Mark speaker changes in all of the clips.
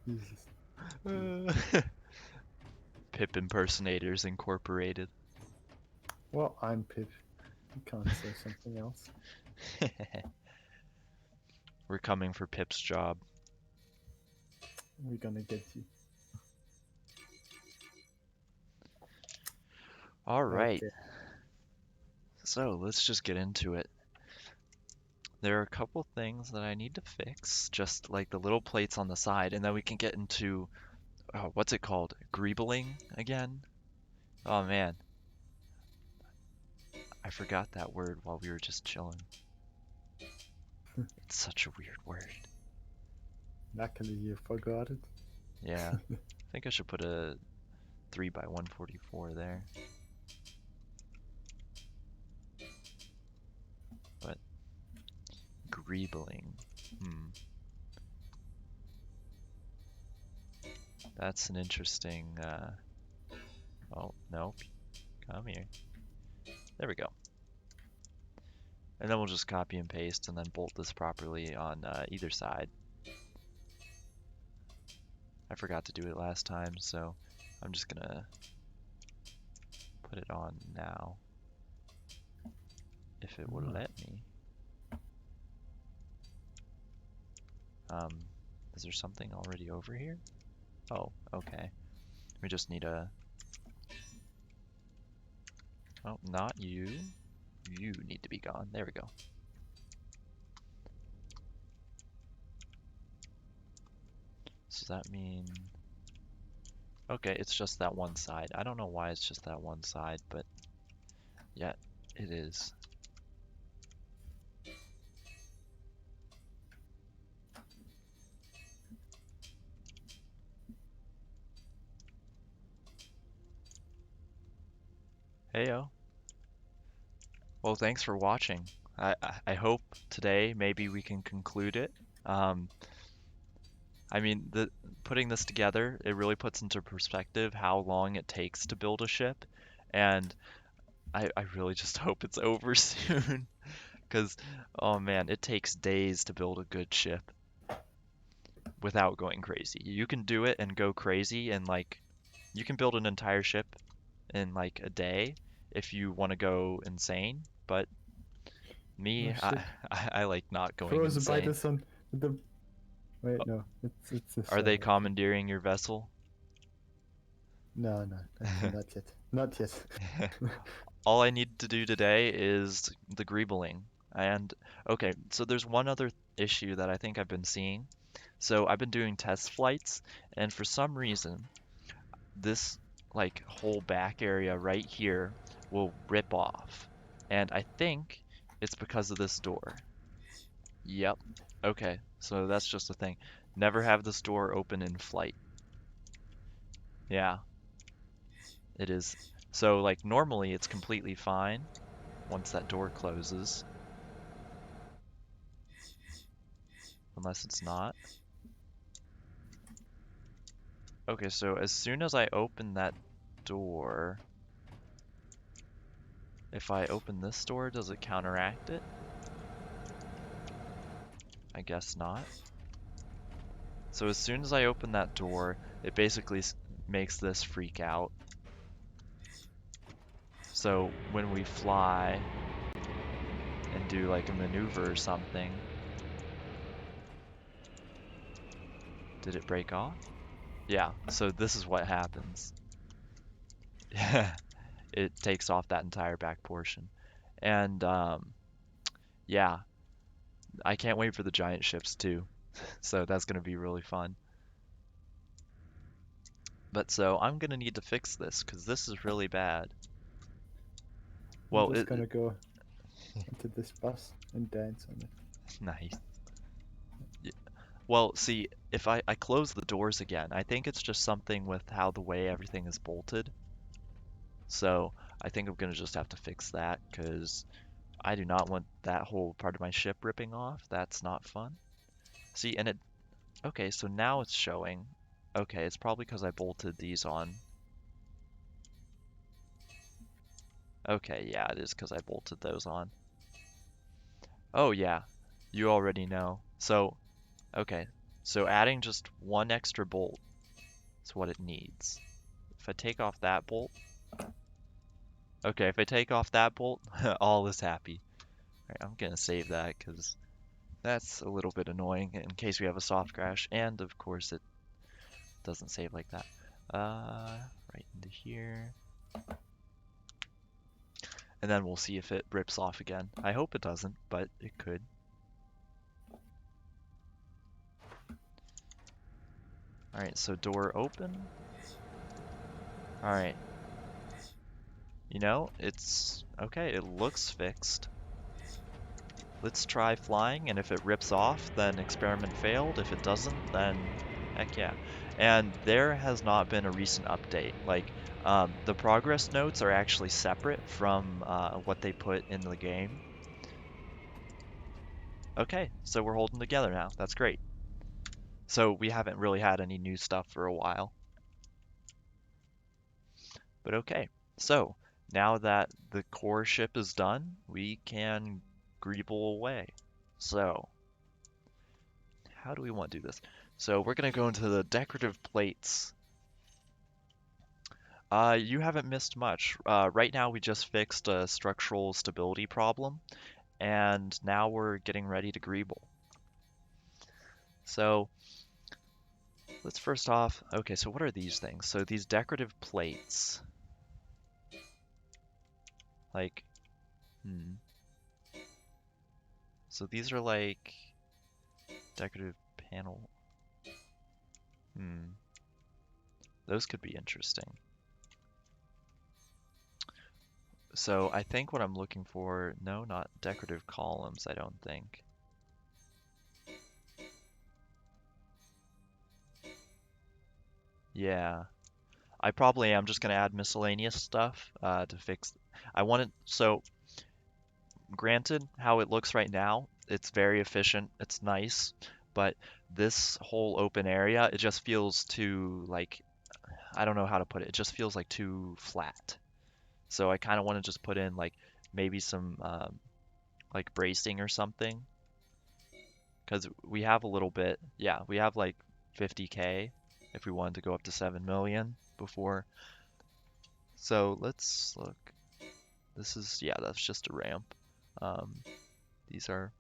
Speaker 1: Jesus.
Speaker 2: Pip Impersonators Incorporated.
Speaker 1: Well, I'm Pip. You can't say something else.
Speaker 2: We're coming for Pip's job.
Speaker 1: We're gonna get you.
Speaker 2: All right,
Speaker 1: Okay.
Speaker 2: so let's just get into it. There are a couple things that I need to fix, just like the little plates on the side, and then we can get into what's it called? Greebling again? Oh man, I forgot that word while we were just chilling. It's such a weird word.
Speaker 1: Luckily you forgot it.
Speaker 2: Yeah, I think I should put a 3 by 144 there. But greebling, that's an interesting. Oh nope, come here. There we go. And then we'll just copy and paste and then bolt this properly on either side. I forgot to do it last time, so I'm just gonna put it on now. If it would let me. Is there something already over here? Oh, okay. We just need a... Oh, not you. You need to be gone. There we go. So does that mean... Okay, it's just that one side. I don't know why it's just that one side, but yeah, it is. Heyo. Well, thanks for watching. I hope today maybe we can conclude it. I mean, putting this together, it really puts into perspective how long it takes to build a ship, and I really just hope it's over soon, because, oh man, it takes days to build a good ship without going crazy. You can do it and go crazy, and like, you can build an entire ship in like a day if you want to go insane, but
Speaker 1: Oh
Speaker 2: me,
Speaker 1: shit.
Speaker 2: I like not going
Speaker 1: Frozen by the
Speaker 2: insane.
Speaker 1: sun. The wait, no, it's the
Speaker 2: Are
Speaker 1: sun,
Speaker 2: they
Speaker 1: I think.
Speaker 2: commandeering your vessel?
Speaker 1: No, actually not yet. Not yet.
Speaker 2: All I need to do today is the greebling. And okay, so there's one other issue that I think I've been seeing. So I've been doing test flights, and for some reason, this like whole back area right here will rip off. And I think it's because of this door. Yep. Okay, so that's just a thing. Never have this door open in flight. Yeah, it is. So like normally it's completely fine once that door closes, unless it's not. Okay, so as soon as I open that door, if I open this door, does it counteract it? I guess not. So as soon as I open that door, it basically makes this freak out. So when we fly and do like a maneuver or something, did it break off? Yeah, so this is what happens. Yeah, it takes off that entire back portion. And yeah, I can't wait for the giant ships too. So that's going to be really fun. But so I'm going to need to fix this because this is really bad.
Speaker 1: I'm
Speaker 2: Well,
Speaker 1: just gonna go into this bus and dance on it.
Speaker 2: nice. Y- Well, see, if I close the doors again, I think it's just something with how the way everything is bolted. So I think I'm going to just have to fix that because I do not want that whole part of my ship ripping off. That's not fun. See, and it, okay, so now it's showing. Okay, it's probably because I bolted these on. Okay, yeah, it is because I bolted those on. Oh yeah, you already know. So, okay. So adding just one extra bolt is what it needs. If I take off that bolt, okay, if I take off that bolt, all is happy. All right, I'm gonna save that because that's a little bit annoying in case we have a soft crash, and of course it doesn't save like that. Right into here. And then we'll see if it rips off again. I hope it doesn't, but it could. Alright, so door open. Alright. You know, it's okay, it looks fixed. Let's try flying, and if it rips off, then experiment failed. If it doesn't, then heck yeah. And there has not been a recent update. Like, the progress notes are actually separate from what they put in the game. Okay, so we're holding together now. That's great. So we haven't really had any new stuff for a while. But okay, so now that the core ship is done, we can greeble away. So how do we want to do this? So we're going to go into the decorative plates. You haven't missed much. Right now we just fixed a structural stability problem, and now we're getting ready to greeble. So let's first off, okay, so what are these things? So these decorative plates, like, so these are like decorative panel. Those could be interesting. So I think what I'm looking for, no, not decorative columns, I don't think. Yeah, I probably am just gonna add miscellaneous stuff to fix. I want it, so granted, how it looks right now, it's very efficient, it's nice, but this whole open area, it just feels too, like, I don't know how to put it, it just feels like too flat. So I kind of want to just put in like maybe some like bracing or something, because we have a little bit, yeah, we have like 50K if we wanted to go up to 7 million before. So let's look. This is, yeah, that's just a ramp. These are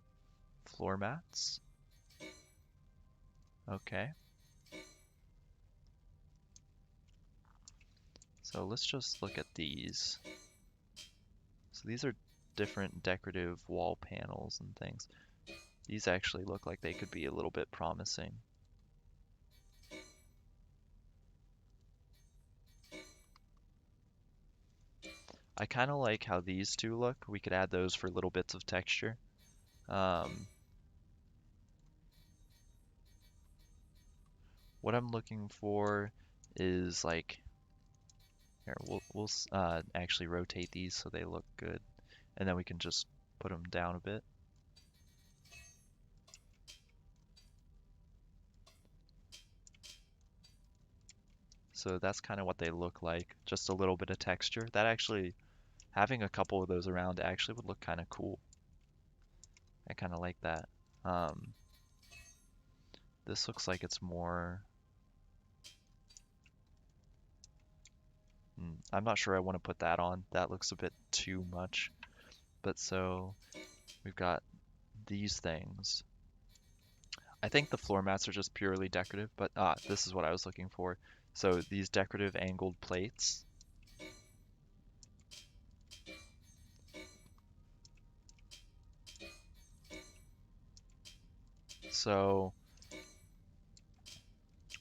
Speaker 2: floor mats. Okay. So let's just look at these. So these are different decorative wall panels and things. These actually look like they could be a little bit promising. I kind of like how these two look. We could add those for little bits of texture. What I'm looking for is like, here, we'll actually rotate these so they look good, and then we can just put them down a bit. So that's kind of what they look like, just a little bit of texture. That actually, having a couple of those around actually would look kind of cool. I kind of like that. This looks like it's more... I'm not sure I want to put that on. That looks a bit too much. But so we've got these things. I think the floor mats are just purely decorative, but this is what I was looking for. So these decorative angled plates. So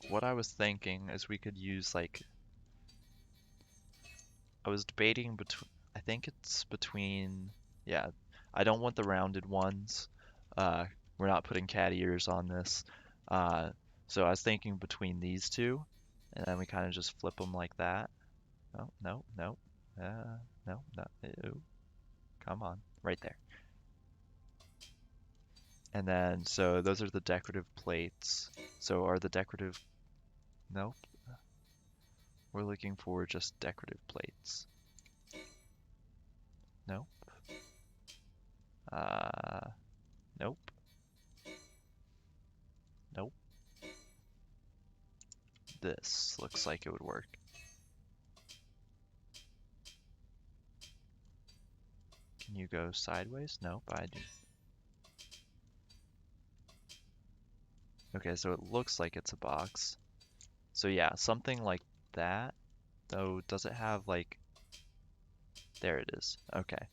Speaker 2: what I was thinking is we could use like, I was debating between, I think it's between, yeah, I don't want the rounded ones. We're not putting cat ears on this. So I was thinking between these two, and then we kind of just flip them like that. No, no, no, no, no, ew. Come on, right there. And then, so those are the decorative plates. So are the decorative, nope. We're looking for just decorative plates. Nope. Nope. Nope. this looks like it would work. Can you go sideways? Nope, I do. Okay, so it looks like it's a box. So yeah, something like that. Though, does it have like... There it is. Okay.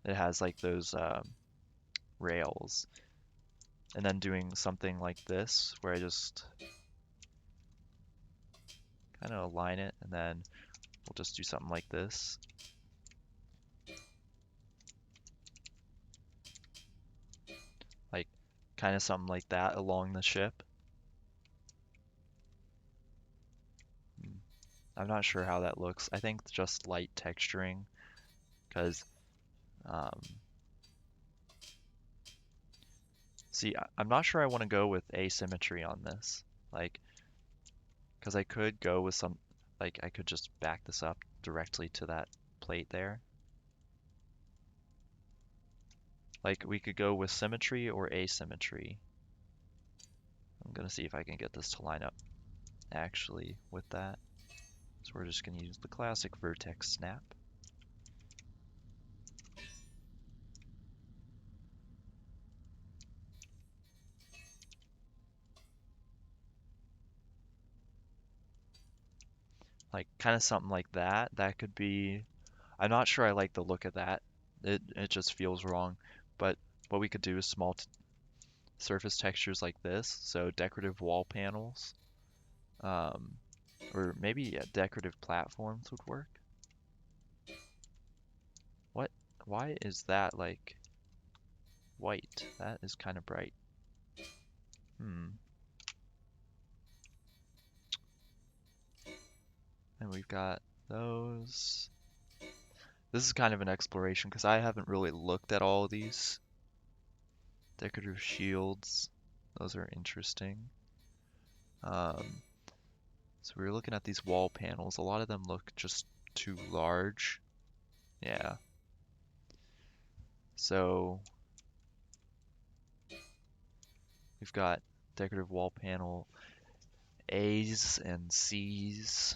Speaker 2: It has like those rails. And then doing something like this, where I just kind of align it, and then we'll just do something like this. Like, kind of something like that along the ship. I'm not sure how that looks. I think just light texturing, because, see, I'm not sure I want to go with asymmetry on this. Like, because I could go with some, like, I could just back this up directly to that plate there. Like, we could go with symmetry or asymmetry. I'm gonna see if I can get this to line up actually with that. So we're just gonna use the classic vertex snap. Like, kind of something like that. That could be... I'm not sure I like the look of that. It just feels wrong. But what we could do is small surface textures like this. So decorative wall panels. Or maybe yeah, decorative platforms would work. What? Why is that like white? That is kind of bright. And we've got those. This is kind of an exploration because I haven't really looked at all of these. Decorative shields. Those are interesting. So we were looking at these wall panels. A lot of them look just too large. Yeah. So we've got decorative wall panel A's and C's.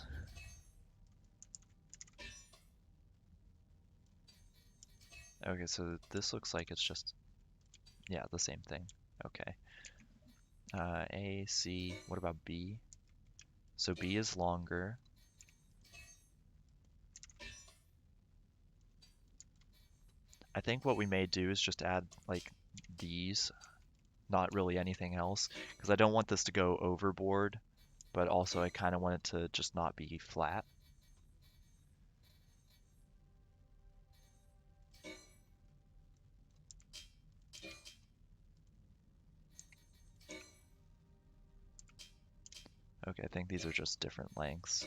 Speaker 2: Okay, so this looks like it's just, yeah, the same thing. Okay. A, C, what about B? So B is longer. I think what we may do is just add like these, not really anything else, because I don't want this to go overboard, but also I kind of want it to just not be flat. Okay, I think these are just different lengths.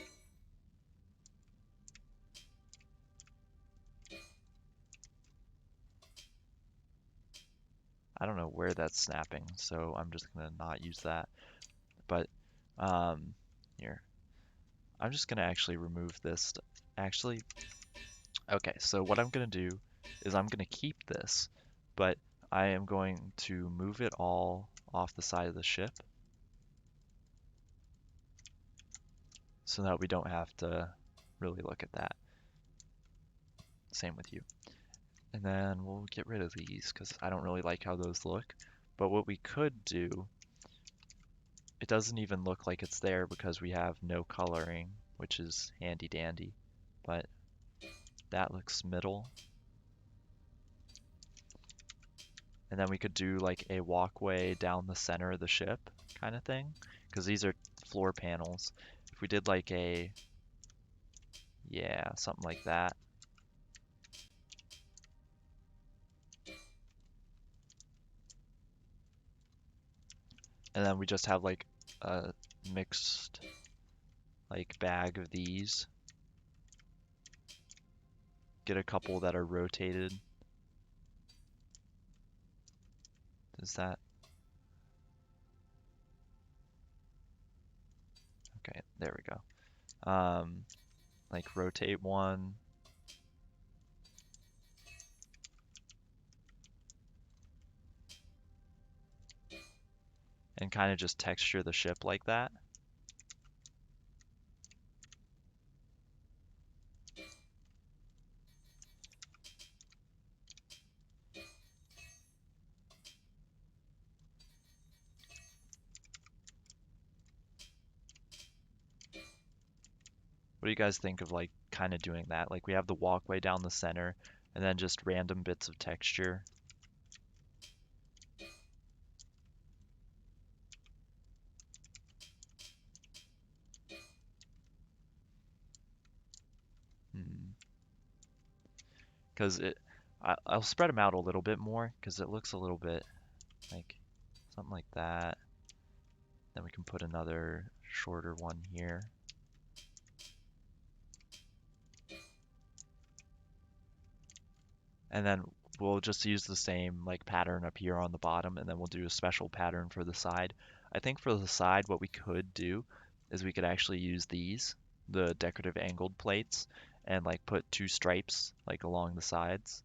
Speaker 2: I don't know where that's snapping, so I'm just gonna not use that. But here, I'm just gonna actually remove this. Actually, okay, so what I'm gonna do is I'm gonna keep this, but I am going to move it all off the side of the ship so that we don't have to really look at that. Same with you. And then we'll get rid of these because I don't really like how those look. But what we could do, it doesn't even look like it's there because we have no coloring, which is handy dandy. But that looks middle. And then we could do like a walkway down the center of the ship kind of thing, because these are floor panels. If we did like a, yeah, something like that. And then we just have like a mixed like bag of these. Get a couple that are rotated. Is that? Okay, there we go. Like rotate one. And kind of just texture the ship like that. What do you guys think of like kind of doing that? Like we have the walkway down the center and then just random bits of texture. Because I'll spread them out a little bit more because it looks a little bit like something like that. Then we can put another shorter one here. And then we'll just use the same like pattern up here on the bottom, and then we'll do a special pattern for the side. I think for the side, what we could do is we could actually use these, the decorative angled plates, and like put two stripes like along the sides.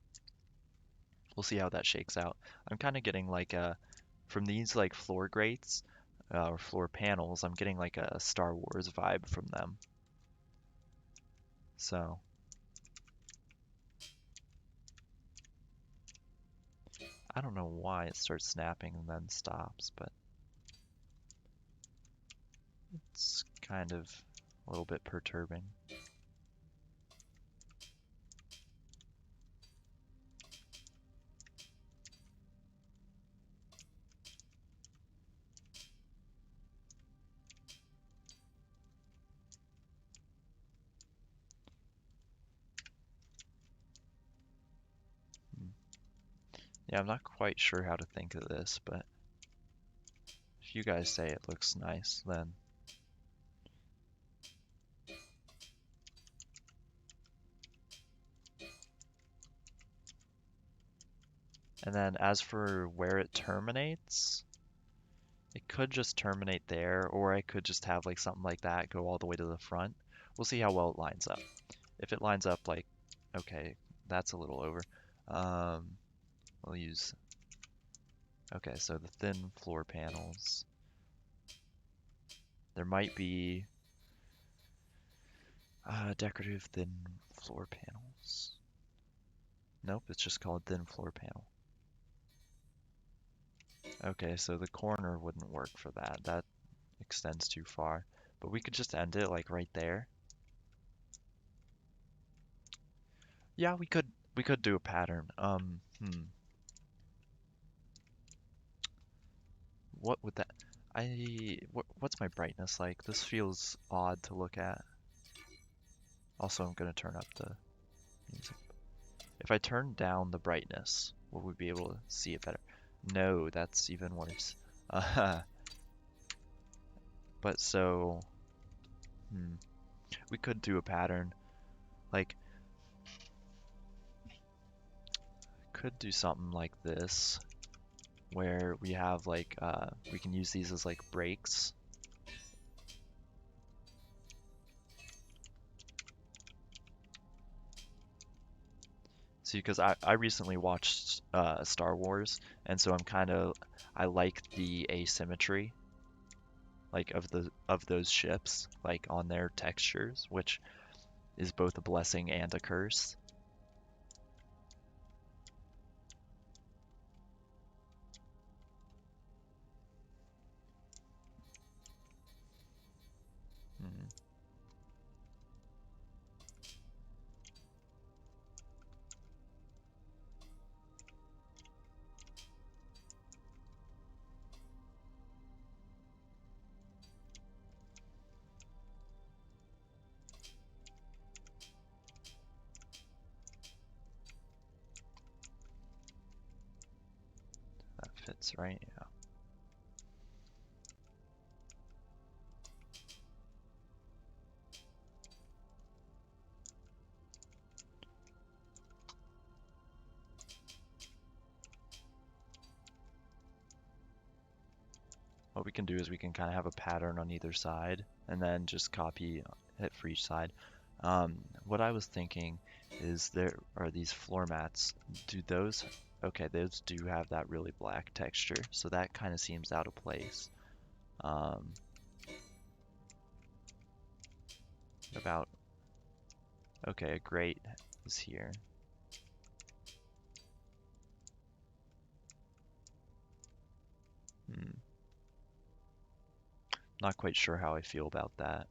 Speaker 2: We'll see how that shakes out. I'm kind of getting like a, from these like floor grates or floor panels, I'm getting like a Star Wars vibe from them. So I don't know why it starts snapping and then stops, but it's kind of a little bit perturbing. Hmm. Yeah, I'm not quite sure how to think of this, but if you guys say it looks nice, then and then as for where it terminates, it could just terminate there, or I could just have like something like that go all the way to the front. We'll see how well it lines up. If it lines up like, okay, that's a little over. Um, we'll use, okay, so the thin floor panels. There might be decorative thin floor panels. Nope, it's just called thin floor panel. Okay, so the corner wouldn't work for that. That extends too far. But we could just end it like right there. Yeah, we could do a pattern. What would that what's my brightness like? This feels odd to look at. Also, I'm gonna turn up the music. If I turn down the brightness, will we be able to see it better? No, that's even worse. But so, hmm, we could do a pattern. Like, could do something like this, where we have like, we can use these as like breaks. See, because I recently watched Star Wars, and so I like the asymmetry, like of those ships, like on their textures, which is both a blessing and a curse. Hmm. That fits, right? Yeah. What we can do is we can kind of have a pattern on either side, and then just copy it for each side. What I was thinking is there are these floor mats. Do those, okay, those do have that really black texture, so that kind of seems out of place. Um, about, okay, a grate is here. Hmm, not quite sure how I feel about that.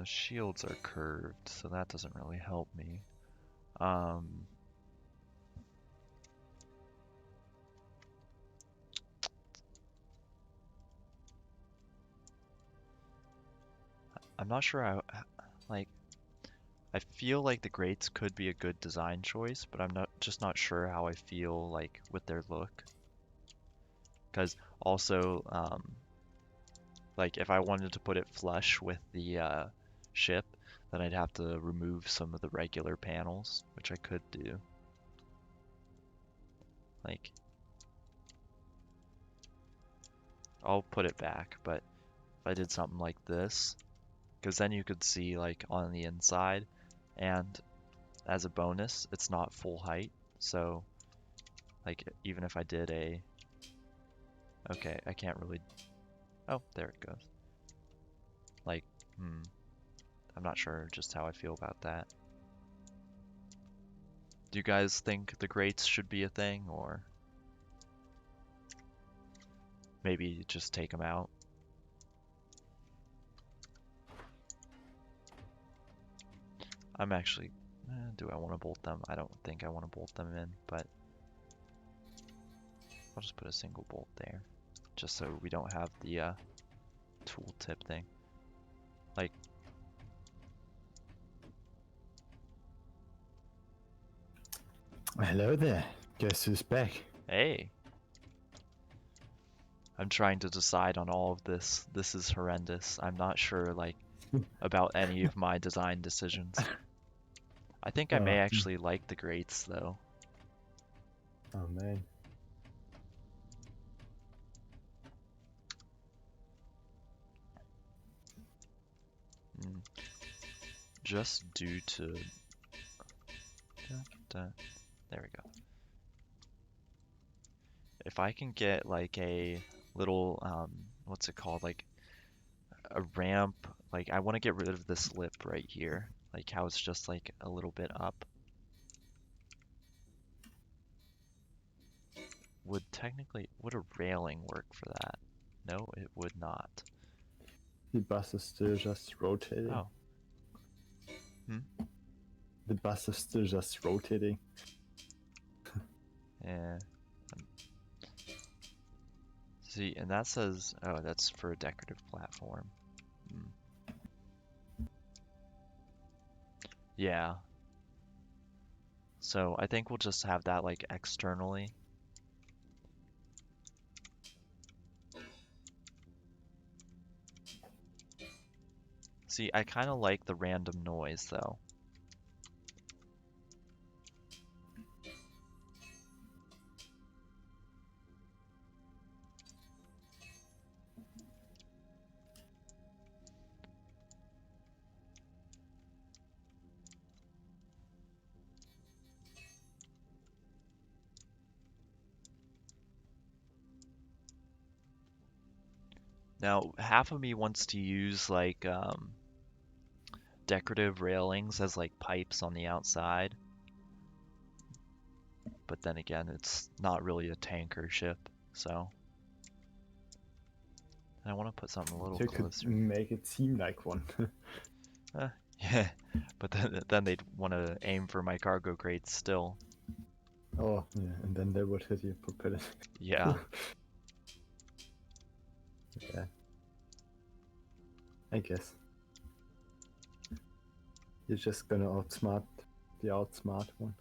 Speaker 2: The shields are curved, so that doesn't really help me. I'm not sure how, like, I feel like the grates could be a good design choice, but I'm not sure how I feel like with their look. Because also, like if I wanted to put it flush with the ship, then I'd have to remove some of the regular panels, which I could do. Like, I'll put it back, but if I did something like this, because then you could see like on the inside, and as a bonus, it's not full height, so like even if I did a, okay, I can't really, oh, there it goes. Like, I'm not sure just how I feel about that. Do you guys think the grates should be a thing, or maybe just take them out? I'm actually, do I want to bolt them? I don't think I want to bolt them in, but I'll just put a single bolt there, just so we don't have the tooltip thing. Like,
Speaker 1: Hello there. Guess who's back?
Speaker 2: hey, I'm trying to decide on all of this. This is horrendous. I'm not sure, like, about any of my design decisions. I think I may actually like the grates, though.
Speaker 1: Oh man.
Speaker 2: Just due to... There we go. If I can get, like, a little, what's it called? Like, a ramp. Like, I want to get rid of this lip right here. Like, how it's just, like, a little bit up. Would a railing work for that? No, it would not.
Speaker 1: The bus is still just rotating.
Speaker 2: Oh.
Speaker 1: The bus is still just rotating.
Speaker 2: Yeah. See, and that says, oh, that's for a decorative platform. Yeah. So I think we'll just have that like externally. See, I kind of like the random noise though. Now, half of me wants to use like decorative railings as like pipes on the outside. But then again, it's not really a tanker ship, so. I want to put something a little
Speaker 1: You
Speaker 2: closer.
Speaker 1: could make it seem like one.
Speaker 2: Yeah, but then they'd want to aim for my cargo crates still.
Speaker 1: Oh, yeah, and then they would hit your propeller.
Speaker 2: Yeah.
Speaker 1: Yeah. I guess. You're just gonna outsmart the outsmart one.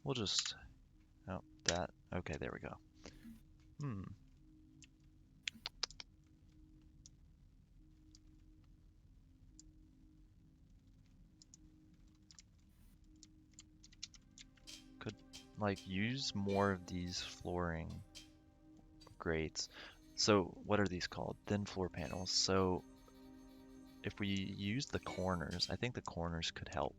Speaker 2: We'll just, oh, that, okay, there we go. like use more of these flooring grates. So what are these called? Thin floor panels. So if we use the corners, I think the corners could help.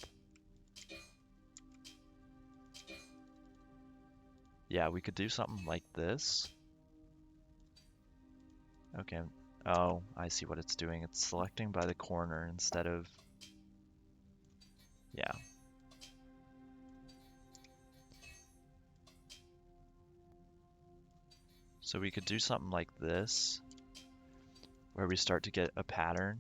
Speaker 2: Yeah, we could do something like this. Okay. Oh, I see what it's doing. It's selecting by the corner instead of... Yeah. So we could do something like this, where we start to get a pattern.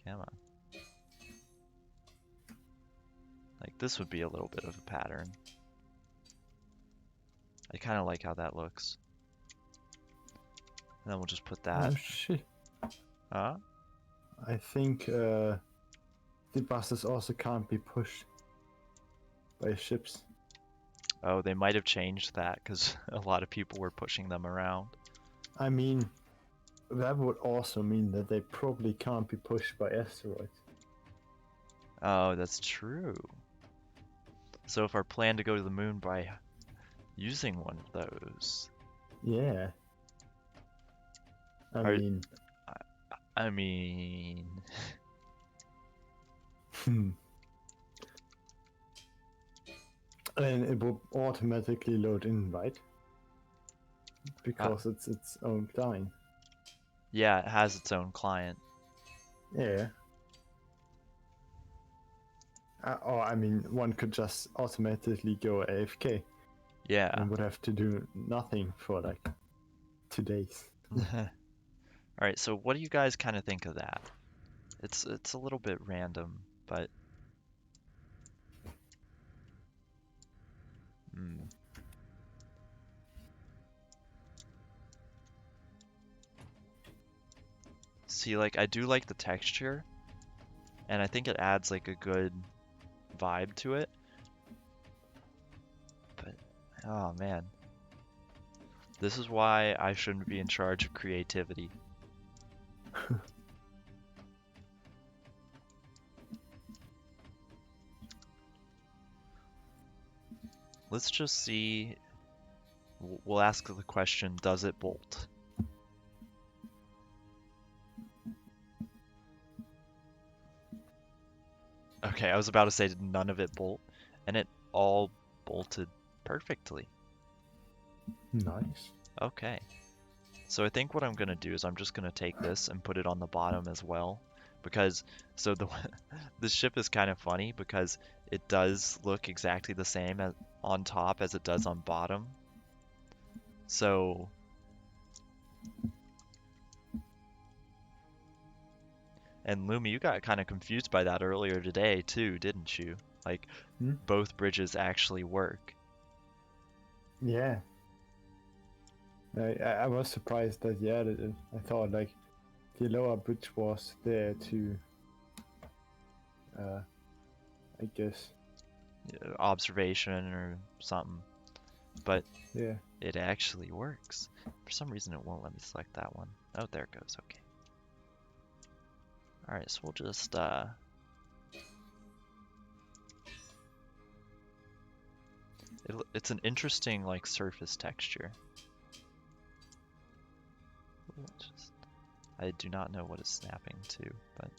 Speaker 2: Come on. Like this would be a little bit of a pattern. I kind of like how that looks. And then we'll just put that.
Speaker 1: Oh shit.
Speaker 2: Huh?
Speaker 1: I think the buses also can't be pushed by ships.
Speaker 2: Oh, they might have changed that because a lot of people were pushing them around.
Speaker 1: I mean, that would also mean that they probably can't be pushed by asteroids.
Speaker 2: Oh, that's true. So if our plan to go to the moon by using one of those...
Speaker 1: Yeah.
Speaker 2: Are-
Speaker 1: mean...
Speaker 2: I mean...
Speaker 1: And it will automatically load in, right? Because it's its own client.
Speaker 2: Yeah, it has its own client.
Speaker 1: Yeah. Or, I mean, one could just automatically go AFK
Speaker 2: Yeah.
Speaker 1: and would have to do nothing for like 2 days.
Speaker 2: Alright, so what do you guys kind of think of that? It's a little bit random, but... See, like, I do like the texture, and I think it adds, like, a good vibe to it. But, oh man. This is why I shouldn't be in charge of creativity. Let's just see. We'll ask the question, does it bolt? Okay, I was about to say did none of it bolt, and it all bolted perfectly.
Speaker 1: Nice.
Speaker 2: Okay. So I think what I'm gonna do is I'm just gonna take this and put it on the bottom as well, because so the ship is kind of funny because it does look exactly the same as on top as it does on bottom. So and Lumi, you got kind of confused by that earlier today too, didn't you? Like both bridges actually work.
Speaker 1: Yeah. I was surprised that I thought like the lower bridge was there to I guess
Speaker 2: Observation or something, but
Speaker 1: yeah.
Speaker 2: it actually works. For some reason it won't let me select that one. Oh, there it goes. Okay. Alright, so we'll just it's an interesting like surface texture. I do not know what it's snapping to, but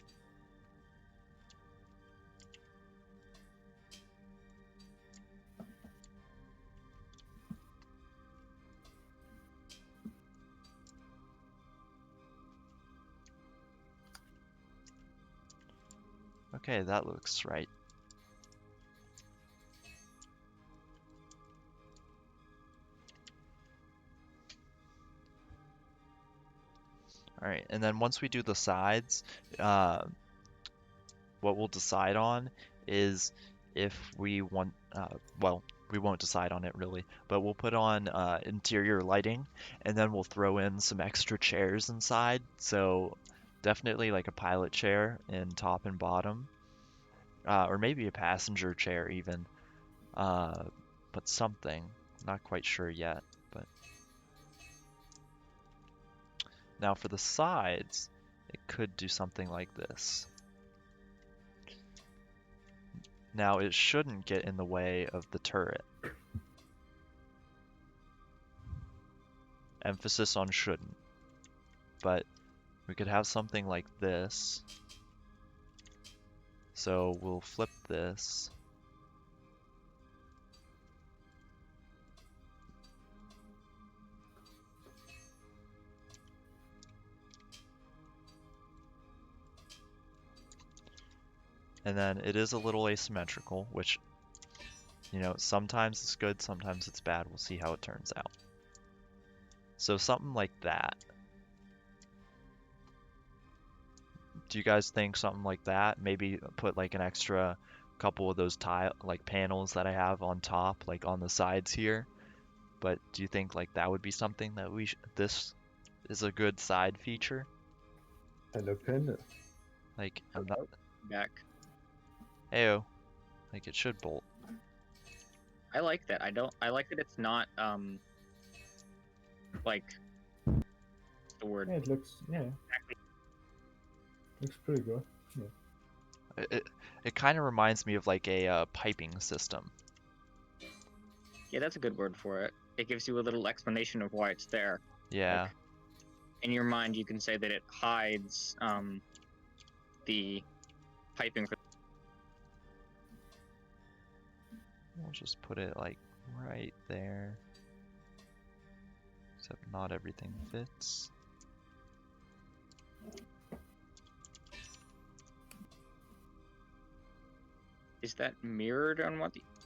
Speaker 2: okay, that looks right. Alright, and then once we do the sides, what we'll decide on is if we want, well, we won't decide on it really, but we'll put on interior lighting, and then we'll throw in some extra chairs inside. So definitely like a pilot chair in top and bottom, or maybe a passenger chair even, but something. Not quite sure yet, but now for the sides, it could do something like this. Now it shouldn't get in the way of the turret. Emphasis on shouldn't. But we could have something like this. So we'll flip this. And then it is a little asymmetrical, which, you know, sometimes it's good, sometimes it's bad. We'll see how it turns out. So something like that. Do you guys think something like that? Maybe put like an extra couple of those tile, like panels that I have on top, like on the sides here. But do you think like that would be something that this is a good side feature?
Speaker 1: Hello, Panda.
Speaker 2: Like, I'm not,
Speaker 3: Back.
Speaker 2: heyo, like it should bolt.
Speaker 3: I like that. I like that it's not like the word.
Speaker 1: Yeah, it looks, looks pretty good. Yeah.
Speaker 2: It kind of reminds me of like a piping system.
Speaker 3: Yeah, that's a good word for it. It gives you a little explanation of why it's there.
Speaker 2: Yeah.
Speaker 3: Like, in your mind, you can say that it hides the piping.
Speaker 2: We'll just put it like right there. Except not everything fits.
Speaker 3: Is that mirrored on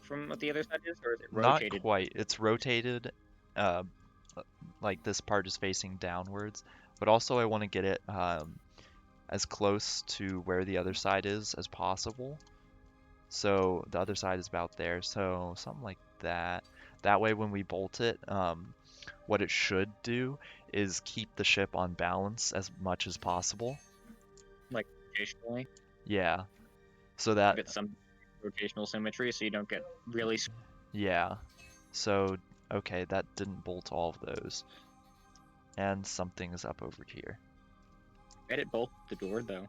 Speaker 3: from what the other side is, or is it rotated?
Speaker 2: Not quite. It's rotated. Like this part is facing downwards, but also I want to get it as close to where the other side is as possible. So the other side is about there. So something like that. That way, when we bolt it, what it should do is keep the ship on balance as much as possible.
Speaker 3: Like rotationally.
Speaker 2: Yeah. So that.
Speaker 3: Get some rotational symmetry, so you don't get really.
Speaker 2: Yeah. So, okay, that didn't bolt all of those. And something's up over here.
Speaker 3: Edit bolt the door, though.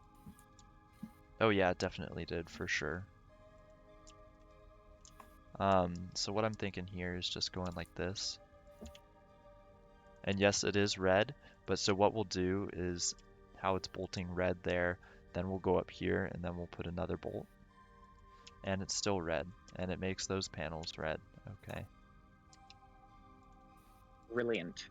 Speaker 2: Oh yeah, it definitely did, for sure. So what I'm thinking here is just going like this. And yes, it is red, but so what we'll do is how it's bolting red there, then we'll go up here and then we'll put another bolt. And it's still red, and it makes those panels red. Okay.
Speaker 3: Brilliant.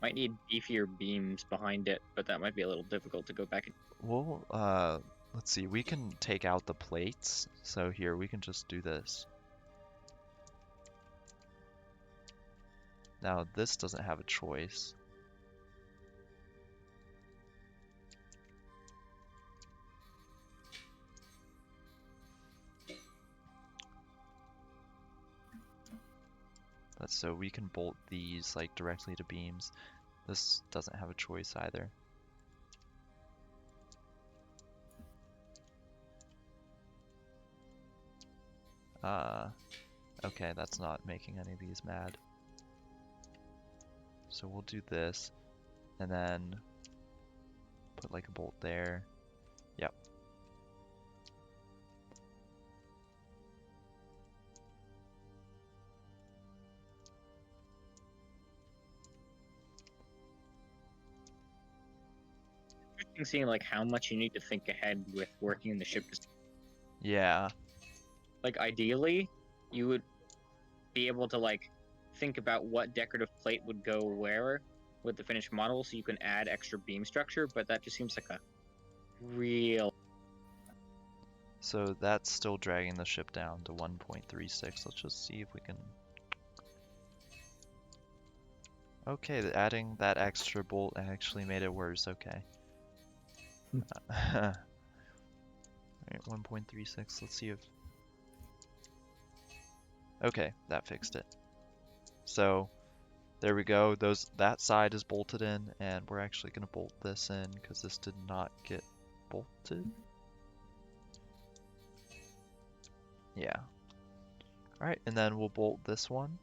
Speaker 3: Might need beefier beams behind it, but that might be a little difficult to go back and...
Speaker 2: Well, let's see, we can take out the plates. So here, we can just do this. Now, this doesn't have a choice. So we can bolt these like directly to beams. This doesn't have a choice either. Okay, that's not making any of these mad. So we'll do this, and then put like a bolt there. Yep.
Speaker 3: Seeing like how much you need to think ahead with working in the ship.
Speaker 2: Yeah.
Speaker 3: Like ideally, you would be able to like think about what decorative plate would go where with the finished model, so you can add extra beam structure. But that just seems like a real.
Speaker 2: So that's still dragging the ship down to 1.36. Let's just see if we can. Okay, adding that extra bolt actually made it worse. Okay. Alright, 1.36, let's see if... Okay, that fixed it. So, there we go, that side is bolted in, and we're actually going to bolt this in, because this did not get bolted. Yeah. Alright, and then we'll bolt this one.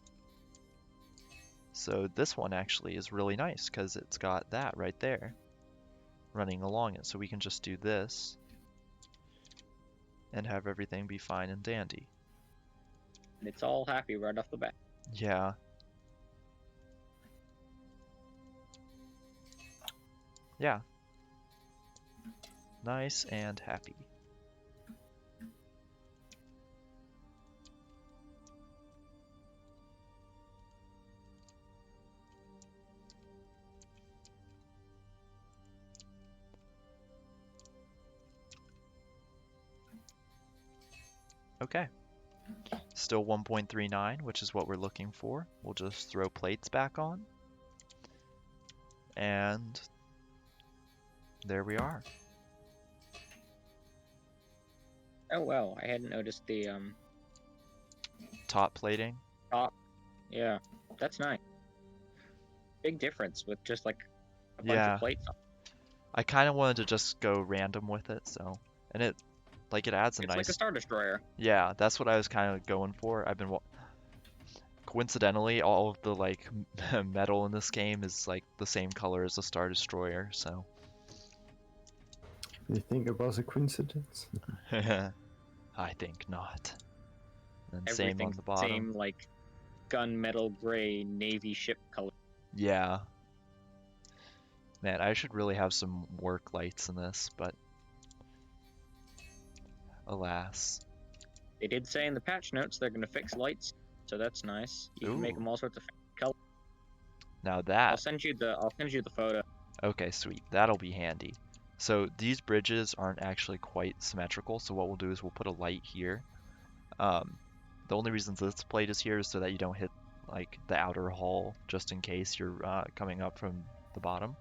Speaker 2: So this one actually is really nice, because it's got that right there running along it, so we can just do this, and have everything be fine and dandy.
Speaker 3: And it's all happy right off the bat.
Speaker 2: Yeah. Yeah. Nice and happy. Okay. Still 1.39, which is what we're looking for. We'll just throw plates back on. And there we are.
Speaker 3: Oh well, I hadn't noticed the
Speaker 2: Top plating.
Speaker 3: top. Yeah, that's nice. Big difference with just like a bunch
Speaker 2: Yeah.
Speaker 3: of plates on.
Speaker 2: I kind of wanted to just go random with it, so. And it adds a
Speaker 3: It's
Speaker 2: nice.
Speaker 3: like a Star Destroyer.
Speaker 2: Yeah, that's what I was kind of going for. I've been coincidentally, all of the like metal in this game is like the same color as the Star Destroyer, so.
Speaker 1: You think it was a coincidence?
Speaker 2: I think not. And same on
Speaker 3: Everything's
Speaker 2: the bottom.
Speaker 3: same like gunmetal gray navy ship color.
Speaker 2: Yeah. Man, I should really have some work lights in this, but alas.
Speaker 3: They did say in the patch notes they're gonna fix lights, so that's nice. You can make
Speaker 2: Ooh.
Speaker 3: them all sorts of colors.
Speaker 2: Now
Speaker 3: I'll
Speaker 2: that,
Speaker 3: send you the photo.
Speaker 2: okay, sweet. That'll be handy. So these bridges aren't actually quite symmetrical, so what we'll do is we'll put a light here. The only reason this plate is here is so that you don't hit like the outer hull, just in case you're coming up from the bottom.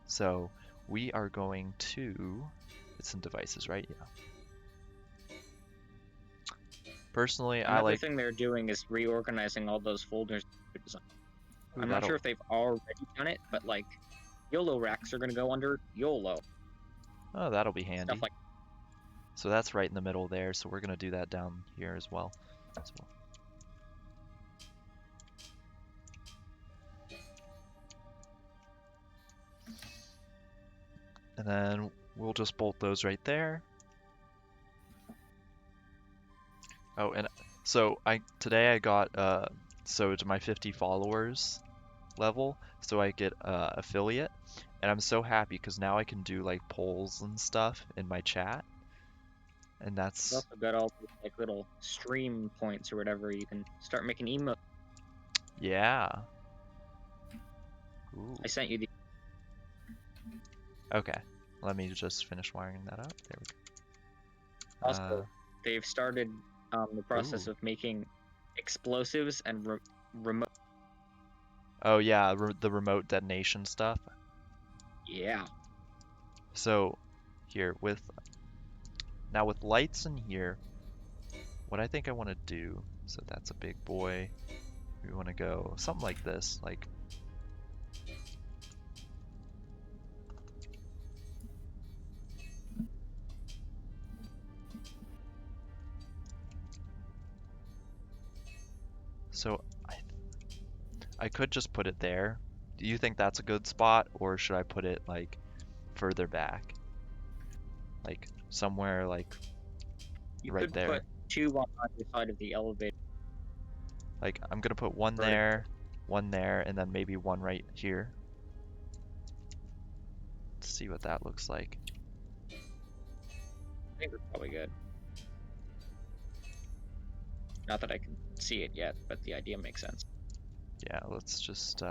Speaker 2: So we are going to, it's in devices, right? Yeah. Personally, I
Speaker 3: Another
Speaker 2: like,
Speaker 3: thing they're doing is reorganizing all those folders.
Speaker 2: ooh,
Speaker 3: I'm not
Speaker 2: that'll-
Speaker 3: sure if they've already done it, but like YOLO racks are gonna go under YOLO.
Speaker 2: oh, that'll be handy.
Speaker 3: Stuff like
Speaker 2: So that's right in the middle there, so we're gonna do that down here as well. So. And then we'll just bolt those right there. Oh, and so today I got so to my 50 followers level, so I get affiliate, and I'm so happy because now I can do like polls and stuff in my chat, and
Speaker 3: You've
Speaker 2: that's
Speaker 3: also got all these, like little stream points or whatever. You can start making emotes.
Speaker 2: yeah. Ooh.
Speaker 3: I sent you the.
Speaker 2: Okay, let me just finish wiring that up. There we go.
Speaker 3: Also, they've started the process
Speaker 2: Ooh.
Speaker 3: of making explosives and remote.
Speaker 2: Oh yeah, the remote detonation stuff.
Speaker 3: Yeah.
Speaker 2: So here with lights in here, what I think I want to do, so that's a big boy. We want to go something like this, like so I could just put it there. Do you think that's a good spot, or should I put it like further back? Like somewhere like
Speaker 3: You
Speaker 2: right
Speaker 3: could
Speaker 2: there.
Speaker 3: put two on either side of the elevator.
Speaker 2: Like I'm gonna put one there, and then maybe one right here. Let's see what that looks like.
Speaker 3: I think that's probably good. Not that I can see it yet, but the idea makes sense.
Speaker 2: Yeah, let's just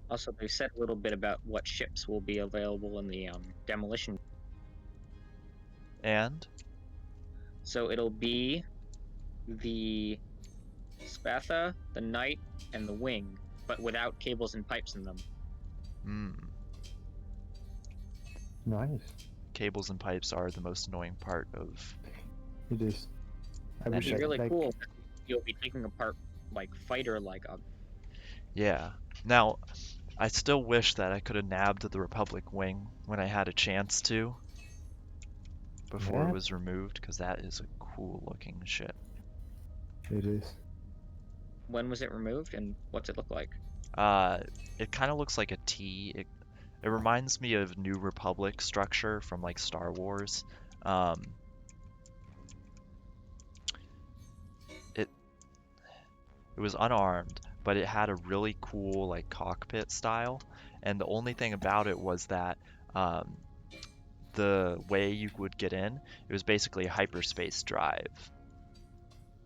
Speaker 3: Also, they said a little bit about what ships will be available in the demolition.
Speaker 2: and
Speaker 3: So it'll be the Spatha, the Knight, and the Wing, but without cables and pipes in them.
Speaker 1: Nice.
Speaker 2: Cables and pipes are the most annoying part of.
Speaker 1: It is. I
Speaker 2: That'd
Speaker 1: wish
Speaker 3: It'd be
Speaker 1: I
Speaker 3: really
Speaker 1: like,
Speaker 3: cool. You'll be taking apart like fighter like
Speaker 2: Yeah. Now, I still wish that I could have nabbed the Republic wing when I had a chance to before
Speaker 1: Yeah.
Speaker 2: it was removed, because that is a cool looking ship.
Speaker 1: It is.
Speaker 3: When was it removed and what's it look like?
Speaker 2: It kind of looks like a T. It reminds me of New Republic structure from like Star Wars. Um, it it was unarmed, but it had a really cool like cockpit style. And the only thing about it was that um, the way you would get in, it was basically a hyperspace drive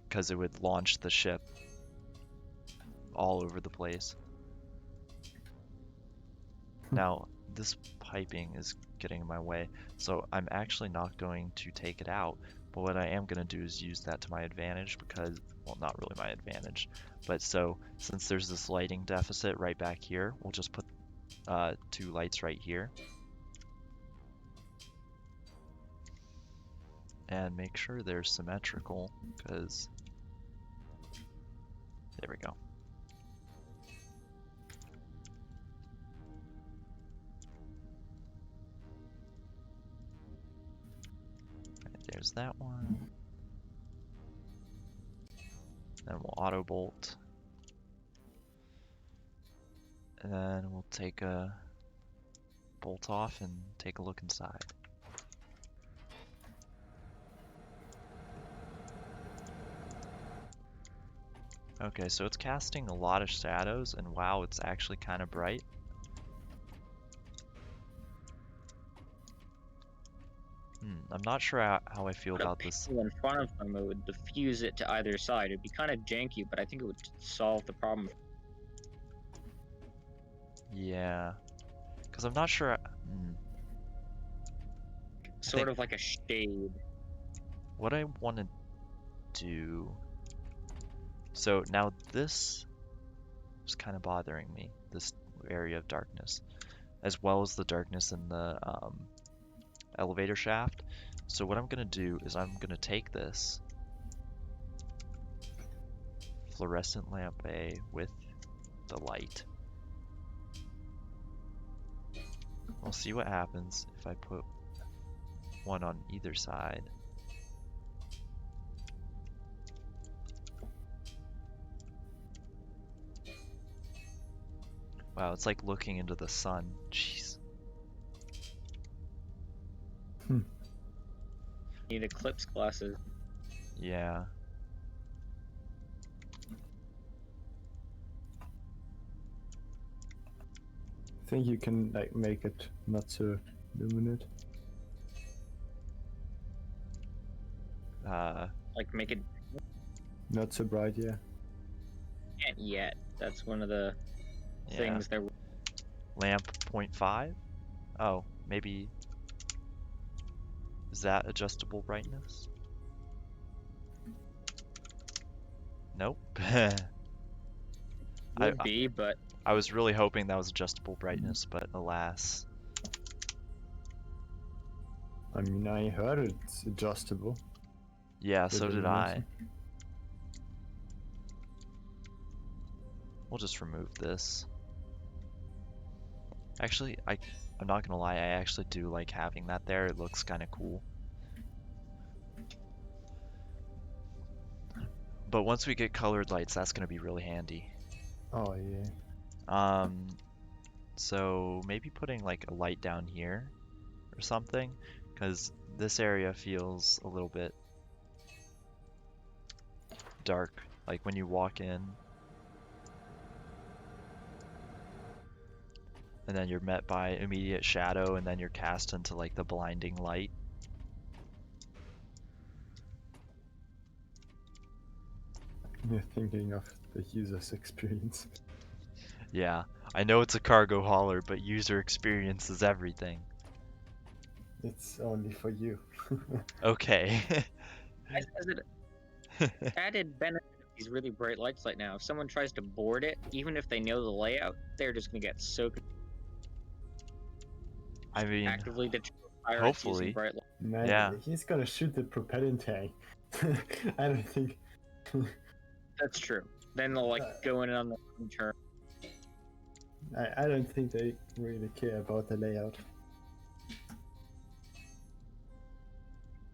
Speaker 2: because it would launch the ship all over the place. Now, this piping is getting in my way, so I'm actually not going to take it out, but what I am going to do is use that to my advantage because, well, not really my advantage, but so since there's this lighting deficit right back here, we'll just put 2 lights right here. And make sure they're symmetrical, because there we go. Right, there's that one. Then we'll auto bolt. And then we'll take a bolt off and take a look inside. Okay, so it's casting a lot of shadows, and wow, it's actually kind of bright. I'm not sure how I feel about this.
Speaker 3: In front of them, it would diffuse it to either side. It'd be kind of janky, but I think it would solve the problem.
Speaker 2: Yeah, because I'm not sure.
Speaker 3: Sort of like a shade.
Speaker 2: What I want to do. So now this is kind of bothering me, this area of darkness, as well as the darkness in the elevator shaft. So what I'm going to do is I'm going to take this fluorescent lamp A with the light. We'll see what happens if I put one on either side. Wow, it's like looking into the sun. Jeez.
Speaker 3: Need eclipse glasses.
Speaker 2: Yeah.
Speaker 1: I think you can like make it not so luminous.
Speaker 3: Like make it
Speaker 1: Not so bright, yeah.
Speaker 3: can't yet. That's one of the
Speaker 2: Yeah.
Speaker 3: things there.
Speaker 2: Lamp 0.5? Oh, maybe. Is that adjustable brightness? Nope.
Speaker 3: Would be, but
Speaker 2: I was really hoping that was adjustable brightness, but alas.
Speaker 1: I mean, I heard it's adjustable.
Speaker 2: Yeah, so
Speaker 1: with
Speaker 2: did I.
Speaker 1: illumination.
Speaker 2: We'll just remove this. Actually, I'm not gonna lie, I actually do like having that there. It looks kind of cool. But once we get colored lights, that's gonna be really handy.
Speaker 1: Oh yeah.
Speaker 2: So maybe putting like a light down here or something, because this area feels a little bit dark, like when you walk in. And then you're met by immediate shadow, and then you're cast into like the blinding light.
Speaker 1: You're thinking of the user's experience.
Speaker 2: Yeah, I know it's a cargo hauler, but user experience is everything.
Speaker 1: It's only for you.
Speaker 2: Okay.
Speaker 3: as an added benefit of these really bright lights right now, if someone tries to board it, even if they know the layout, they're just gonna get so
Speaker 2: I mean,
Speaker 3: actively deter pirates
Speaker 2: hopefully.
Speaker 3: using bright lights.
Speaker 1: Man,
Speaker 2: Yeah.
Speaker 1: he's gonna shoot the propellant tank. I don't think.
Speaker 3: That's true. Then they'll like go in on the turn.
Speaker 1: I don't think they really care about the layout.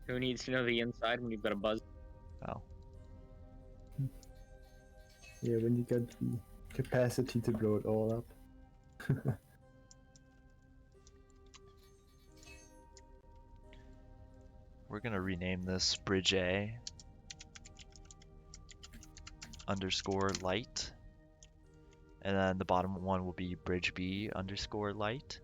Speaker 3: Who needs to know the inside when you've got a buzz?
Speaker 2: Oh.
Speaker 1: Yeah, when you got capacity to blow it all up.
Speaker 2: We're gonna rename this Bridge A _ light. And then the bottom one will be Bridge B _ light.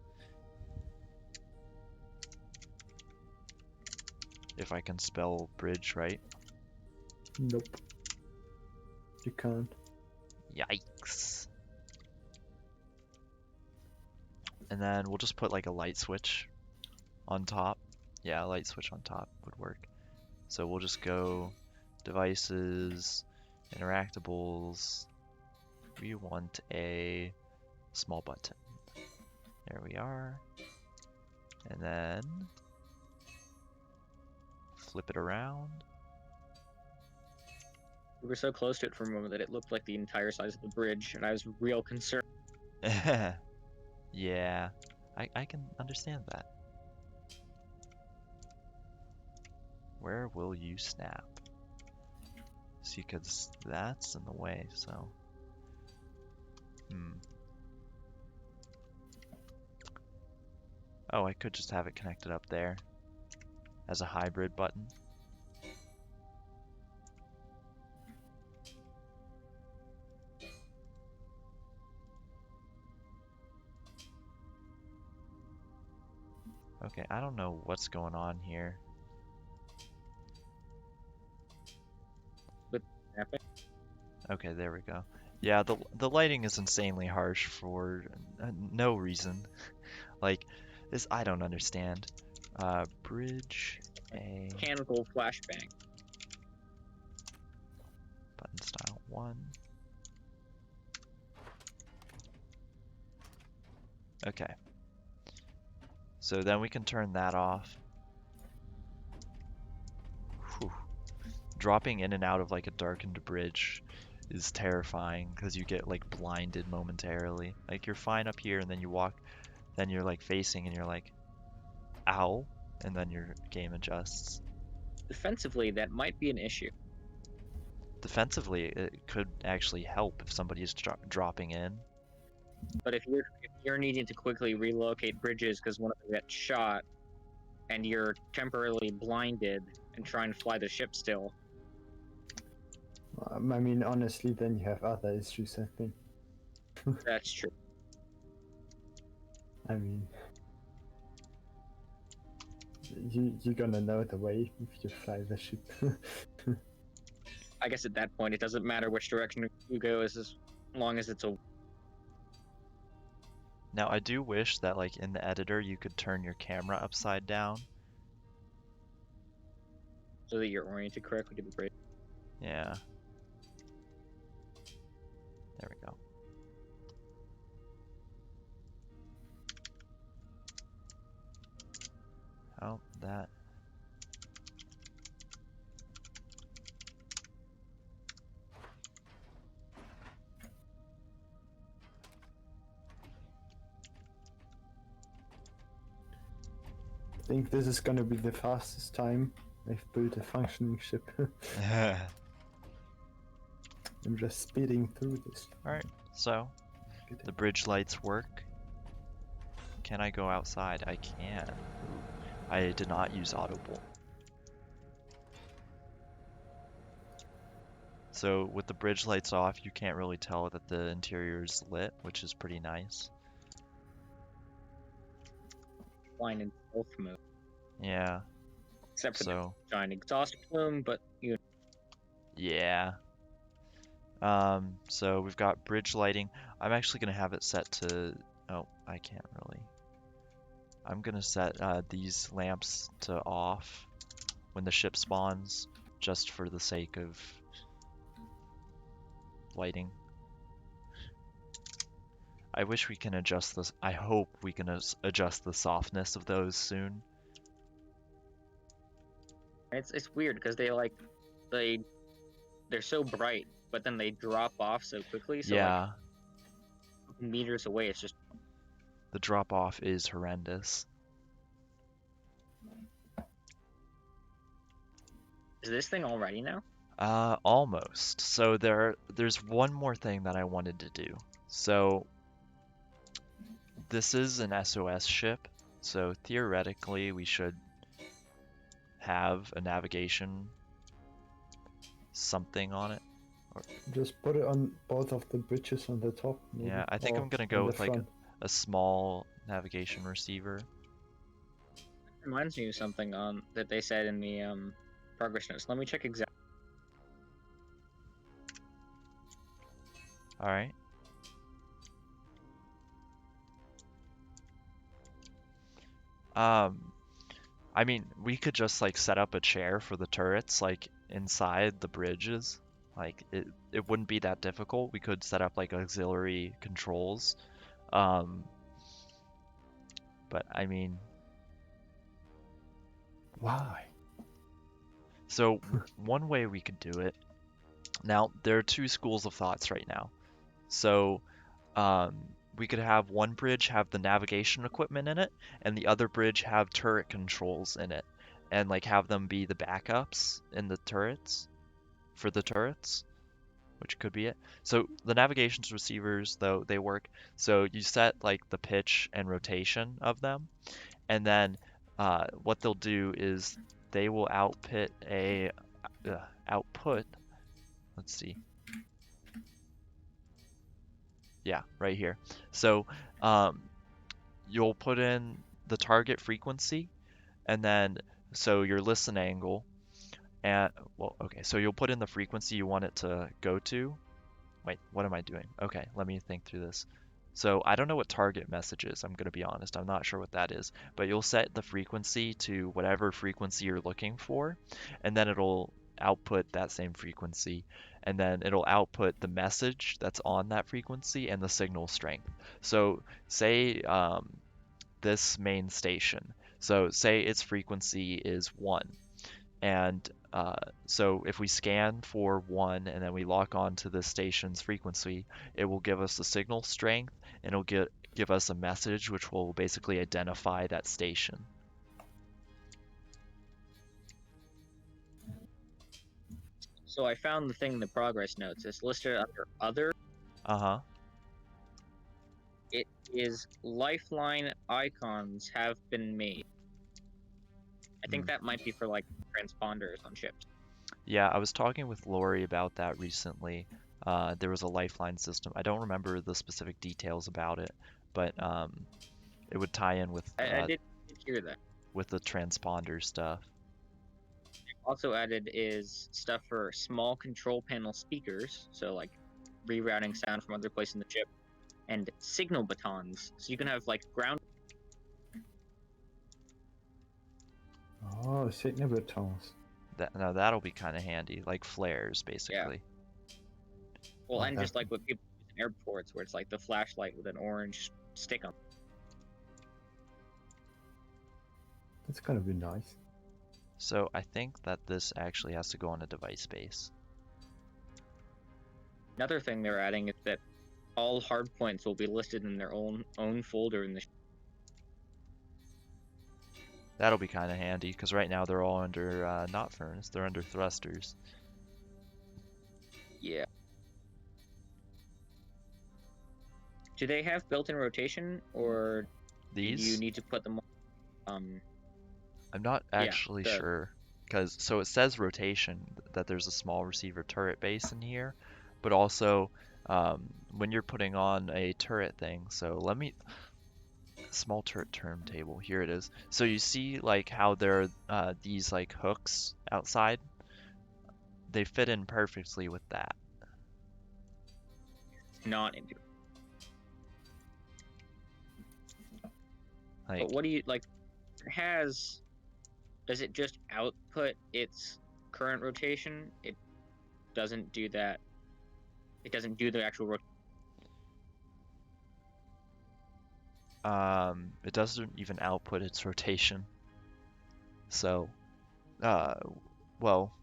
Speaker 2: If I can spell bridge right.
Speaker 1: Nope. You can't.
Speaker 2: Yikes. And then we'll just put like a light switch on top. Yeah, a light switch on top would work. So we'll just go devices, interactables. We want a small button. There we are. And then flip it around.
Speaker 3: We were so close to it for a moment that it looked like the entire size of the bridge, and I was real concerned.
Speaker 2: Yeah, I can understand that. Where will you snap? See, because that's in the way, so. Oh, I could just have it connected up there as a hybrid button. Okay, I don't know what's going on here.
Speaker 3: But snapping.
Speaker 2: Okay, there we go. Yeah, the lighting is insanely harsh for no reason. Like, this I don't understand. Bridge A
Speaker 3: Mechanical flashbang.
Speaker 2: button style 1. Okay. So then we can turn that off. Whew. Dropping in and out of like a darkened bridge is terrifying because you get like blinded momentarily. Like you're fine up here and then you walk, then you're like facing and you're like, ow, and then your game adjusts.
Speaker 3: Defensively, that might be an issue.
Speaker 2: Defensively, it could actually help if somebody is dropping in.
Speaker 3: But if you're needing to quickly relocate bridges because one of them gets shot, and you're temporarily blinded and trying to fly the ship still.
Speaker 1: I mean, honestly, then you have other issues, I think.
Speaker 3: That's true.
Speaker 1: I mean, you're gonna know the way if you fly the ship.
Speaker 3: I guess at that point, it doesn't matter which direction you go as long as it's a...
Speaker 2: Now, I do wish that like in the editor you could turn your camera upside down.
Speaker 3: so that you're oriented correctly to the bridge.
Speaker 2: Yeah. There we go. Oh, that.
Speaker 1: I think this is gonna be the fastest time I've built a functioning ship. I'm just speeding through this.
Speaker 2: Alright, so the bridge lights work. Can I go outside? I can. Ooh, I did not use audible. So with the bridge lights off, you can't really tell that the interior is lit, which is pretty nice.
Speaker 3: Flying in stealth mode.
Speaker 2: Yeah.
Speaker 3: Except for the
Speaker 2: So
Speaker 3: giant exhaust plume, but you...
Speaker 2: yeah. So we've got bridge lighting. I'm actually gonna have it set to, oh, I can't really. I'm gonna set these lamps to off when the ship spawns, just for the sake of lighting. I wish we can adjust this. I hope we can adjust the softness of those soon.
Speaker 3: It's weird because they're so bright, but then they drop off so quickly. So
Speaker 2: Yeah,
Speaker 3: like, meters away, it's just...
Speaker 2: the drop off is horrendous.
Speaker 3: Is this thing all ready now?
Speaker 2: Almost. So there's one more thing that I wanted to do. So this is an SOS ship, so theoretically we should have a navigation something on it.
Speaker 1: Just put it on both of the bridges on the top. Maybe,
Speaker 2: Yeah, I think
Speaker 1: or
Speaker 2: I'm gonna
Speaker 1: in
Speaker 2: go
Speaker 1: the
Speaker 2: with like
Speaker 1: front.
Speaker 2: a small navigation receiver.
Speaker 3: Reminds me of something that they said in the progress notes. Let me check exactly.
Speaker 2: All right. I mean, we could just like set up a chair for the turrets like inside the bridges. Like it wouldn't be that difficult. We could set up like auxiliary controls. Um, but I mean,
Speaker 1: Why?
Speaker 2: so one way we could do it. Now, there are two schools of thoughts right now. So, um, we could have one bridge have the navigation equipment in it, and the other bridge have turret controls in it, and like have them be the backups in the turrets for the turrets, which could be it. So the navigation's receivers, though, they work. So you set like the pitch and rotation of them, and then what they'll do is they will output. Let's see. Yeah, right here. So um, you'll put in the target frequency, and then so your listen angle, and well, okay, so you'll put in the frequency you want it to go to. Wait, what am I doing? Okay, let me think through this. So I don't know what target message is, I'm gonna be honest. I'm not sure what that is, but you'll set the frequency to whatever frequency you're looking for, and then it'll output that same frequency, and then it'll output the message that's on that frequency and the signal strength. So say this main station. So say its frequency is 1. And so if we scan for 1 and then we lock on to the station's frequency, it will give us the signal strength and it'll give us a message which will basically identify that station.
Speaker 3: So I found the thing in the progress notes. It's listed under other.
Speaker 2: Uh-huh.
Speaker 3: It is lifeline icons have been made. I think that might be for like transponders on ships.
Speaker 2: Yeah, I was talking with Lori about that recently. There was a lifeline system. I don't remember the specific details about it, but it would tie in with
Speaker 3: I did hear that.
Speaker 2: with the transponder stuff.
Speaker 3: Also added is stuff for small control panel speakers, so like rerouting sound from other places in the chip, and signal batons, so you can have like ground.
Speaker 1: Oh, signal batons.
Speaker 2: Now that'll be kind of handy, like flares, basically.
Speaker 3: Well,
Speaker 1: Oh,
Speaker 3: and just
Speaker 1: that-
Speaker 3: like what people use in airports, where it's like the flashlight with an orange stick on.
Speaker 1: That's gonna be nice.
Speaker 2: So I think that this actually has to go on a device base.
Speaker 3: Another thing they're adding is that all hardpoints will be listed in their own folder in the.
Speaker 2: That'll be kind of handy, because right now they're all under, not furnace, they're under thrusters.
Speaker 3: Yeah. Do they have built-in rotation, or do you
Speaker 2: These?
Speaker 3: need to put them on?
Speaker 2: I'm not actually sure, because so it says rotation, that there's a small receiver turret base in here, but also when you're putting on a turret thing, so let me, small turret turntable, here it is. So you see like how there are these like hooks outside? They fit in perfectly with that.
Speaker 3: Not into.
Speaker 2: Like,
Speaker 3: But what do you like? Does it just output its current rotation? It doesn't do that. It doesn't do the actual rotation.
Speaker 2: it doesn't even output its rotation. So, well,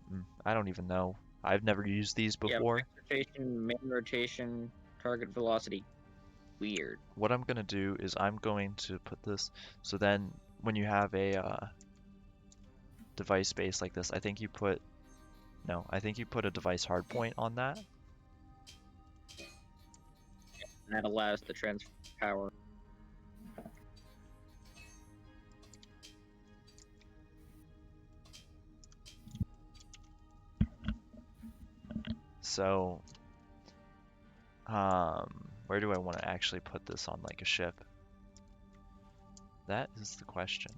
Speaker 2: I don't even know. I've never used these before.
Speaker 3: Yeah, rotation, main rotation, target velocity. Weird.
Speaker 2: What I'm gonna do is I'm going to put this, so then when you have a device base like this, I think you put No, I think you put a device hardpoint on that.
Speaker 3: And that allows the transfer power.
Speaker 2: So, where do I want to actually put this on like a ship? That is the question.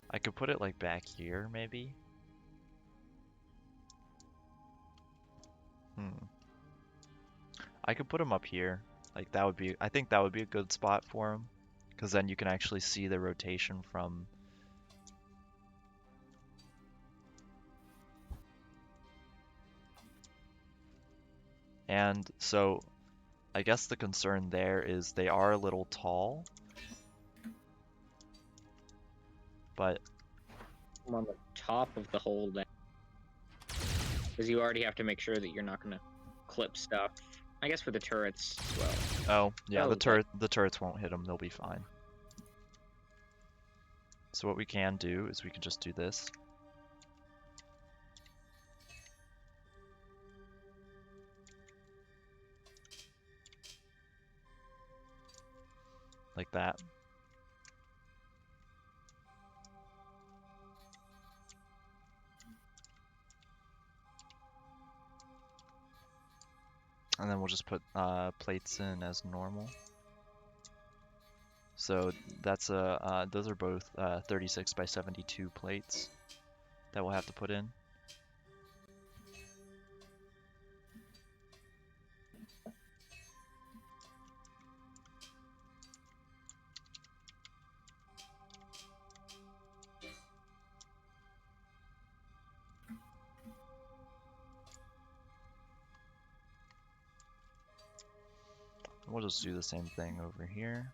Speaker 2: I could put it like back here, maybe. I could put them up here. Like that would be, I think that would be a good spot for them, because then you can actually see the rotation from. And so, I guess the concern there is they are a little tall, but
Speaker 3: On the top of the whole thing. Because you already have to make sure that you're not going to clip stuff. I guess for the turrets as well.
Speaker 2: oh yeah,
Speaker 3: Oh,
Speaker 2: the turrets won't hit them. They'll be fine. So what we can do is we can just do this. Like that. And then we'll just put plates in as normal. So that's those are both 36 by 72 plates that we'll have to put in. We'll just do the same thing over here.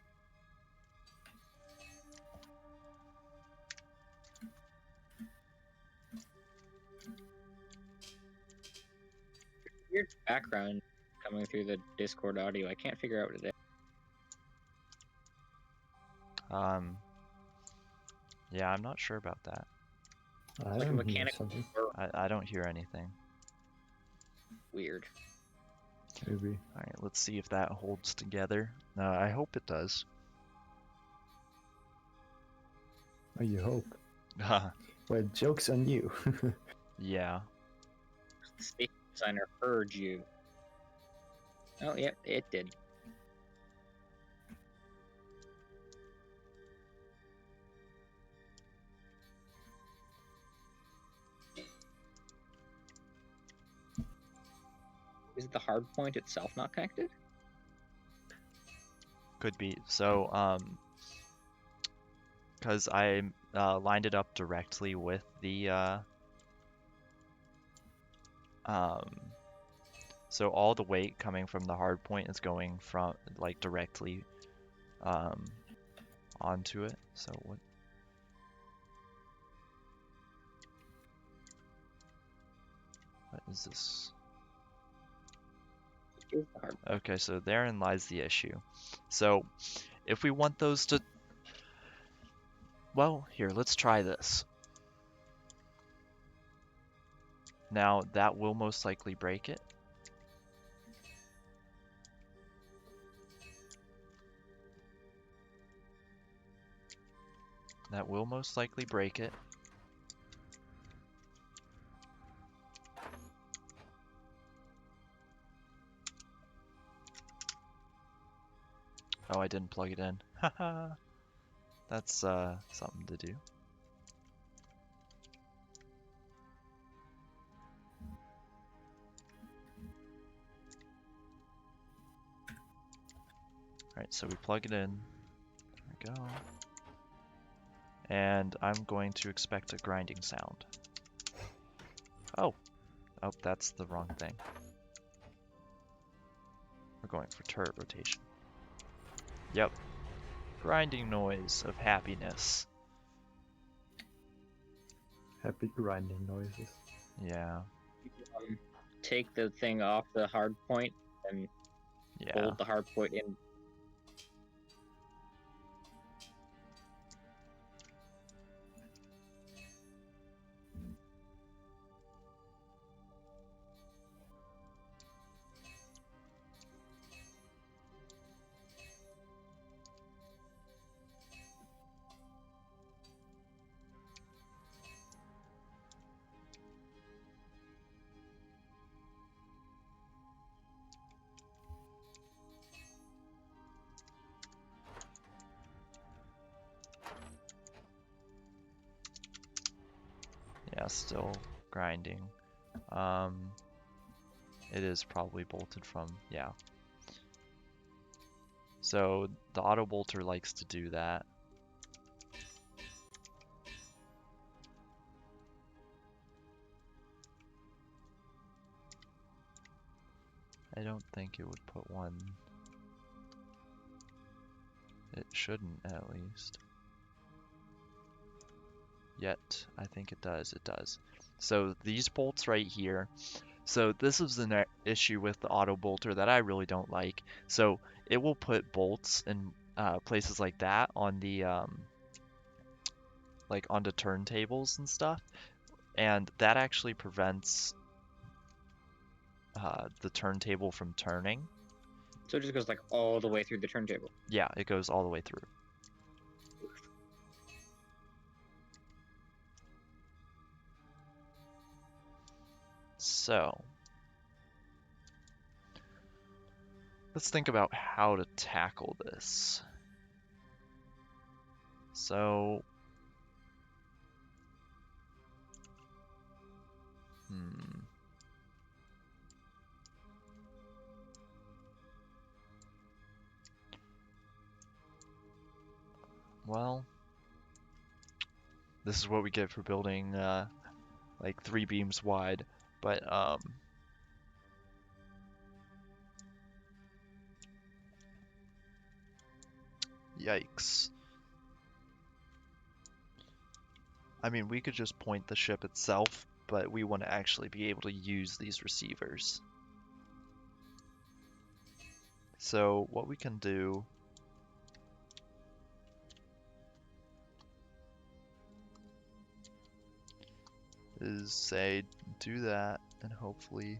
Speaker 3: Weird background coming through the Discord audio. I can't figure out what it is.
Speaker 2: Yeah, I'm not sure about that.
Speaker 1: I
Speaker 3: Like a
Speaker 1: don't hear
Speaker 3: mechanical
Speaker 1: something.
Speaker 2: I don't hear anything.
Speaker 3: weird.
Speaker 1: Maybe.
Speaker 2: Alright, let's see if that holds together. I hope it does.
Speaker 1: Oh, you hope. Well, joke's on you.
Speaker 2: Yeah.
Speaker 3: The station designer heard you. Oh, yep, it did. Is the hard point itself not connected?
Speaker 2: Could be. So, because I lined it up directly with the, so all the weight coming from the hard point is going from, like, directly, onto it. So what is this?
Speaker 3: Is the hard point.
Speaker 2: Okay, so therein lies the issue. So, if we want those to... Well, here, let's try this. Now, that will most likely break it. That will most likely break it. Oh, I didn't plug it in. Haha. That's something to do. Alright, so we plug it in. There we go. And I'm going to expect a grinding sound. Oh. Oh, that's the wrong thing. We're going for turret rotation. Yep. Grinding noise of happiness.
Speaker 1: Happy grinding noises.
Speaker 2: Yeah.
Speaker 3: take the thing off the hard point and
Speaker 2: Yeah.
Speaker 3: bolt the hard point in.
Speaker 2: Yeah, still grinding. It is probably bolted from, yeah. So the auto bolter likes to do that. I don't think it would put one. It shouldn't, at least. Yet, I think it does. It does. So these bolts right here. So this is the issue with the auto bolter that I really don't like. So it will put bolts in places like that on the like onto turntables and stuff, and that actually prevents the turntable from turning.
Speaker 3: So it just goes like all the way through the turntable.
Speaker 2: Yeah, it goes all the way through. So let's think about how to tackle this. So, well, this is what we get for building like 3 beams wide, but yikes. I mean, we could just point the ship itself, but we want to actually be able to use these receivers. So what we can do is say do that, and hopefully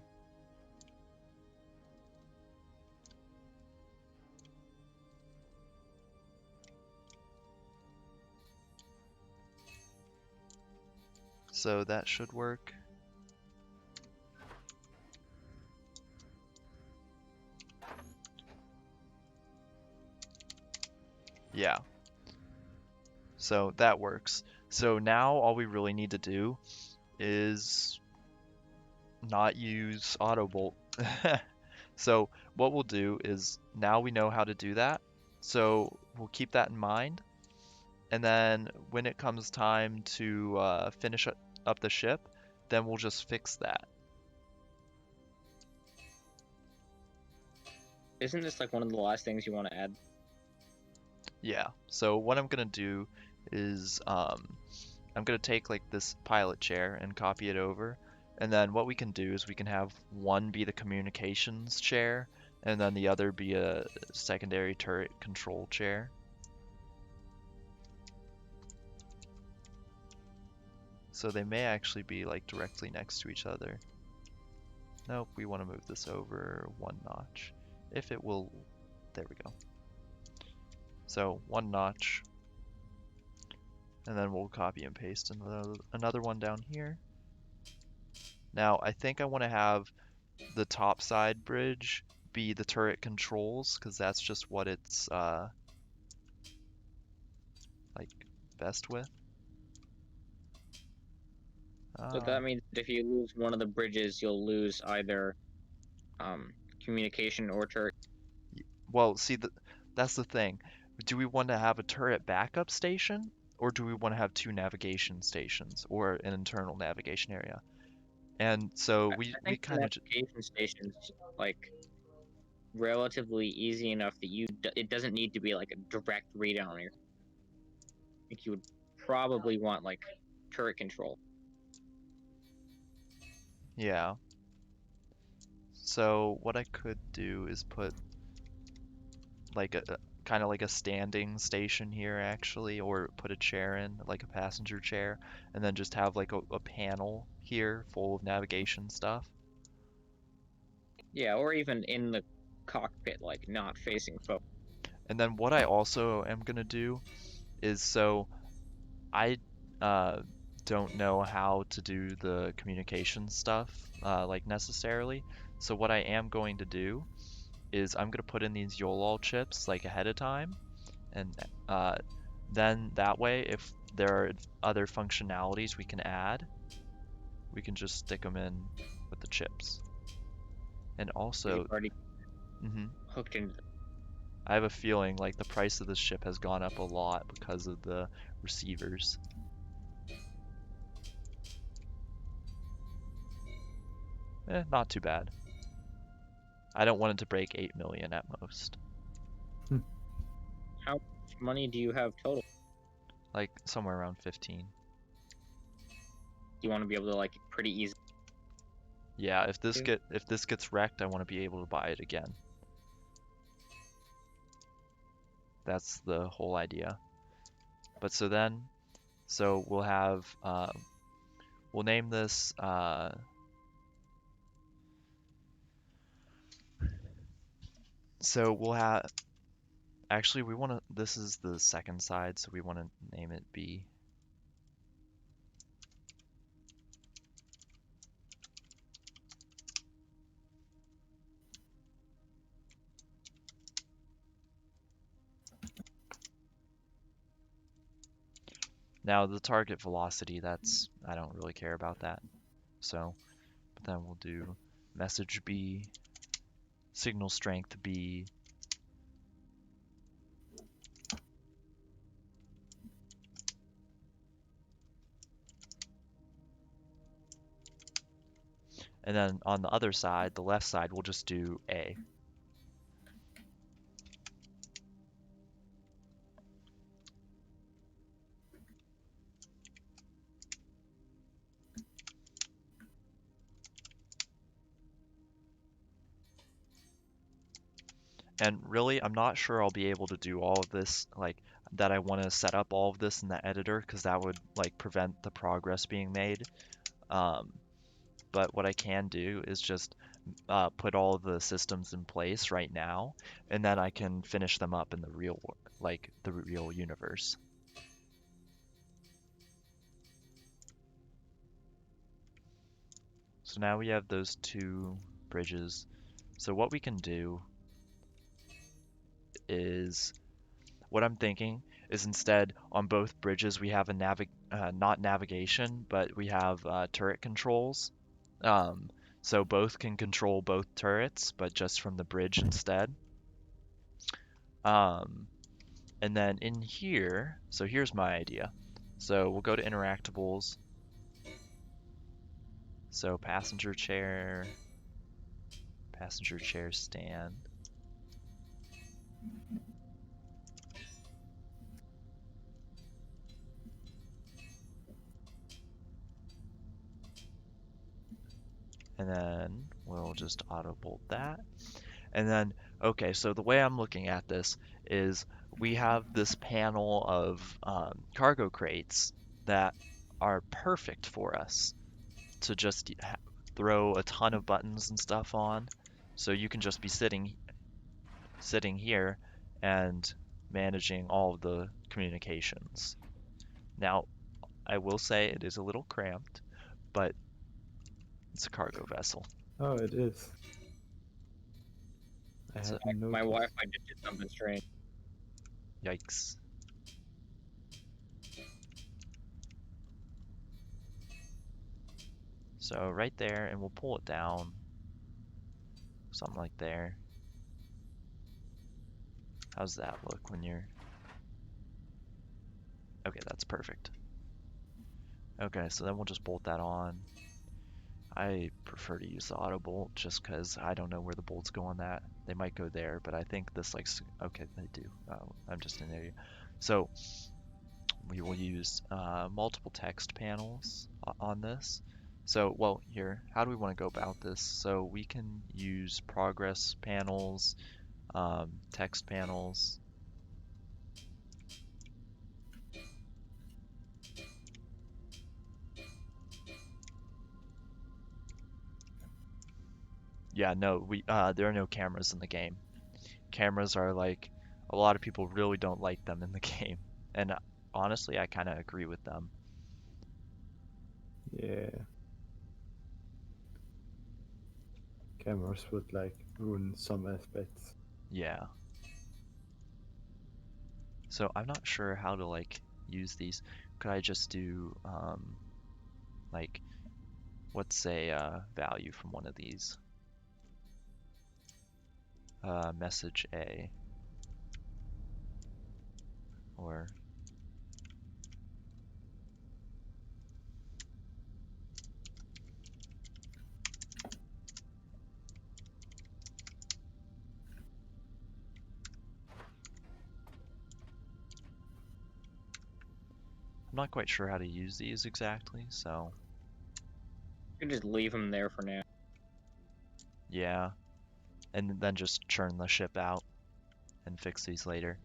Speaker 2: so that should work. Yeah. So that works. So now all we really need to do is not use auto bolt. So what we'll do is now we know how to do that. So we'll keep that in mind. And then when it comes time to finish up the ship, then we'll just fix that.
Speaker 3: Isn't this like one of the last things you want to add?
Speaker 2: Yeah. So what I'm gonna do is I'm gonna take like this pilot chair and copy it over. And then what we can do is we can have one be the communications chair, and then the other be a secondary turret control chair. So they may actually be like directly next to each other. Nope, we want to move this over 1 notch. If it will, there we go. So 1 notch. And then we'll copy and paste another one down here. Now I think I want to have the top side bridge be the turret controls, because that's just what it's like best with.
Speaker 3: So that means that if you lose one of the bridges, you'll lose either communication or turret.
Speaker 2: Well, see, that's the thing. Do we want to have a turret backup station, or do we want to have 2 navigation stations, or an internal navigation area? And so we kind of
Speaker 3: navigation stations like relatively easy enough that it doesn't need to be like a direct read on your. I think you would probably want like turret control.
Speaker 2: Yeah. So what I could do is put like a kind of like a standing station here actually, or put a chair in, like a passenger chair, and then just have like a panel here full of navigation stuff.
Speaker 3: Yeah, or even in the cockpit, like not facing forward.
Speaker 2: And then what I also am gonna do is, so I uh, don't know how to do the communication stuff like necessarily. So what I am going to do is I'm gonna put in these YOLOL chips like ahead of time, and then that way, if there are other functionalities we can add, we can just stick them in with the chips. And also,
Speaker 3: You've already
Speaker 2: mhm,
Speaker 3: hooked into.
Speaker 2: I have a feeling like the price of this chip has gone up a lot because of the receivers. Not too bad. I don't want it to break 8 million at most.
Speaker 3: How much money do you have total?
Speaker 2: Like somewhere around 15.
Speaker 3: You want to be able to like pretty easy.
Speaker 2: Yeah, if this
Speaker 3: Okay.
Speaker 2: gets wrecked, I want to be able to buy it again. That's the whole idea. But so we'll have we'll name this so we'll have, actually we want to, this is the second side, so we want to name it B. Now the target velocity, that's, I don't really care about that. So, but then we'll do message B, signal strength B, and then on the other side, the left side, we'll just do A. And really, I'm not sure I'll be able to do all of this, like, that I want to set up all of this in the editor, because that would, like, prevent the progress being made. But what I can do is just put all of the systems in place right now, and then I can finish them up in the real, like, the real universe. So now we have those two bridges. So what we can do is, what I'm thinking is, instead on both bridges we have a not navigation, but we have turret controls. So both can control both turrets, but just from the bridge instead. Um, and then in here, so here's my idea. So we'll go to interactables. So passenger chair stand. And then we'll just auto bolt that. And then, okay, so the way I'm looking at this is we have this panel of cargo crates that are perfect for us to just throw a ton of buttons and stuff on. So you can just be sitting here and managing all of the communications. Now, I will say it is a little cramped, but it's a cargo vessel.
Speaker 1: Oh, it is. I
Speaker 2: So-
Speaker 1: haven't
Speaker 3: My
Speaker 1: noticed.
Speaker 3: Wi-Fi just did something strange.
Speaker 2: Yikes. So right there, and we'll pull it down. Something like there. How's that look when you're... Okay, that's perfect. Okay, so then we'll just bolt that on. I prefer to use the auto bolt just because I don't know where the bolts go on that. They might go there, but I think this, like, okay, they do. I'm just an idiot. So we will use multiple text panels on this. So, well, here, how do we want to go about this? So we can use progress panels, text panels. Yeah, no, there are no cameras in the game. Cameras are like, a lot of people really don't like them in the game. And honestly, I kind of agree with them.
Speaker 1: Yeah. Cameras would like ruin some aspects.
Speaker 2: Yeah. So I'm not sure how to like use these. Could I just do like what's a value from one of these? Message A or I'm not quite sure how to use these exactly, so
Speaker 3: You can just leave them there for now.
Speaker 2: yeah. And then just churn the ship out and fix these later.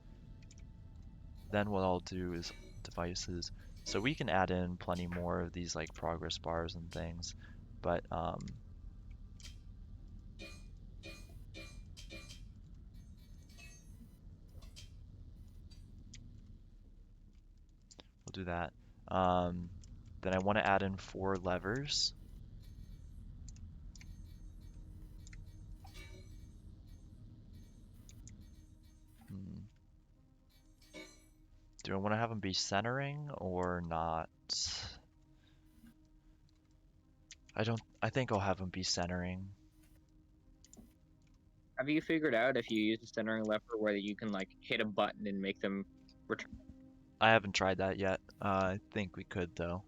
Speaker 2: Then what I'll do is devices. So we can add in plenty more of these like progress bars and things, but we'll do that. Then I want to add in 4 levers. Hmm. Do I want to have them be centering or not? I think I'll have them be centering.
Speaker 3: Have you figured out if you use the centering lever whether you can like hit a button and make them return?
Speaker 2: I haven't tried that yet. I think we could though.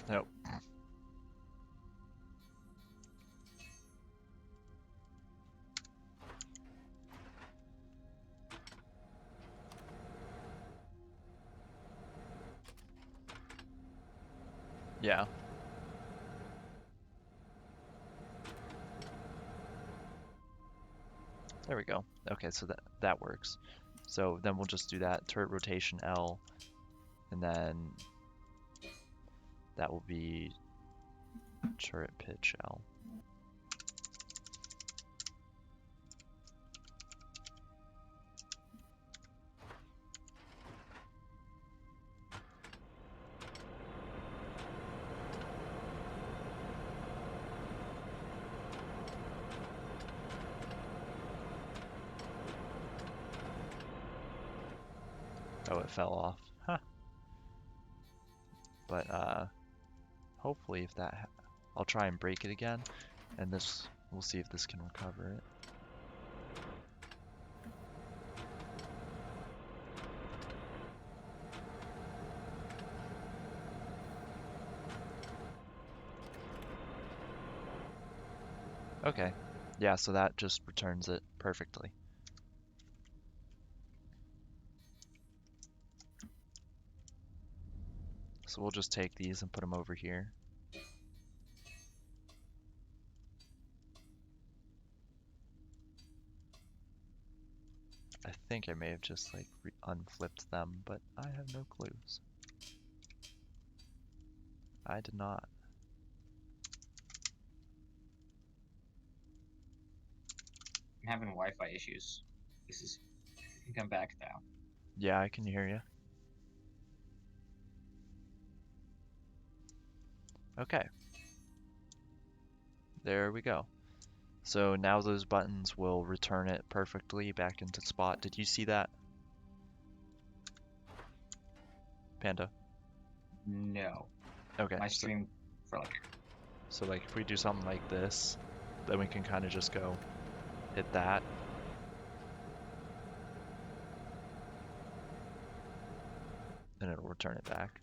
Speaker 2: Nope. Yeah. There we go. Okay, so that works. So then we'll just do that turret rotation L, and then that will be turret pitch L. Oh, it fell off. Huh. But hopefully if I'll try and break it again, and we'll see if this can recover it. Okay. Yeah, so that just returns it perfectly. So we'll just take these and put them over here. I think I may have just like unflipped them, but I have no clues. I did not.
Speaker 3: I'm having Wi-Fi issues. You can come back now.
Speaker 2: Yeah, I can hear you. Okay. There we go. So now those buttons will return it perfectly back into spot. Did you see that? Panda?
Speaker 3: No.
Speaker 2: Okay.
Speaker 3: My stream for like
Speaker 2: So like if we do something like this, then we can kind of just go hit that. And it'll return it back.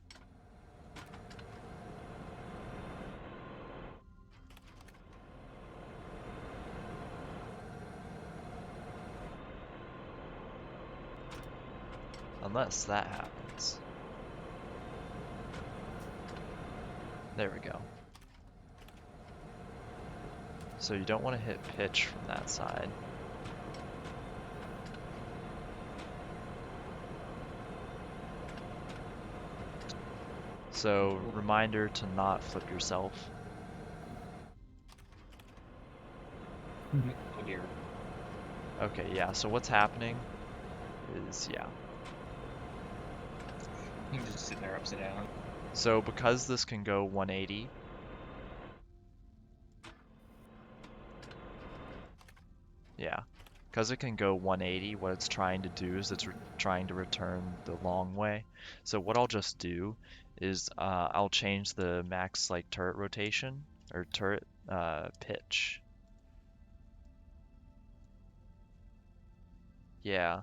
Speaker 2: Unless that happens. There we go. So you don't want to hit pitch from that side. So reminder to not flip yourself.
Speaker 3: Oh dear.
Speaker 2: Okay, yeah, so what's happening is, yeah.
Speaker 3: You're just sitting there upside down.
Speaker 2: So because this can go 180, yeah, because it can go 180, what it's trying to do is it's trying to return the long way. So what I'll just do is I'll change the max like turret rotation or turret pitch. Yeah,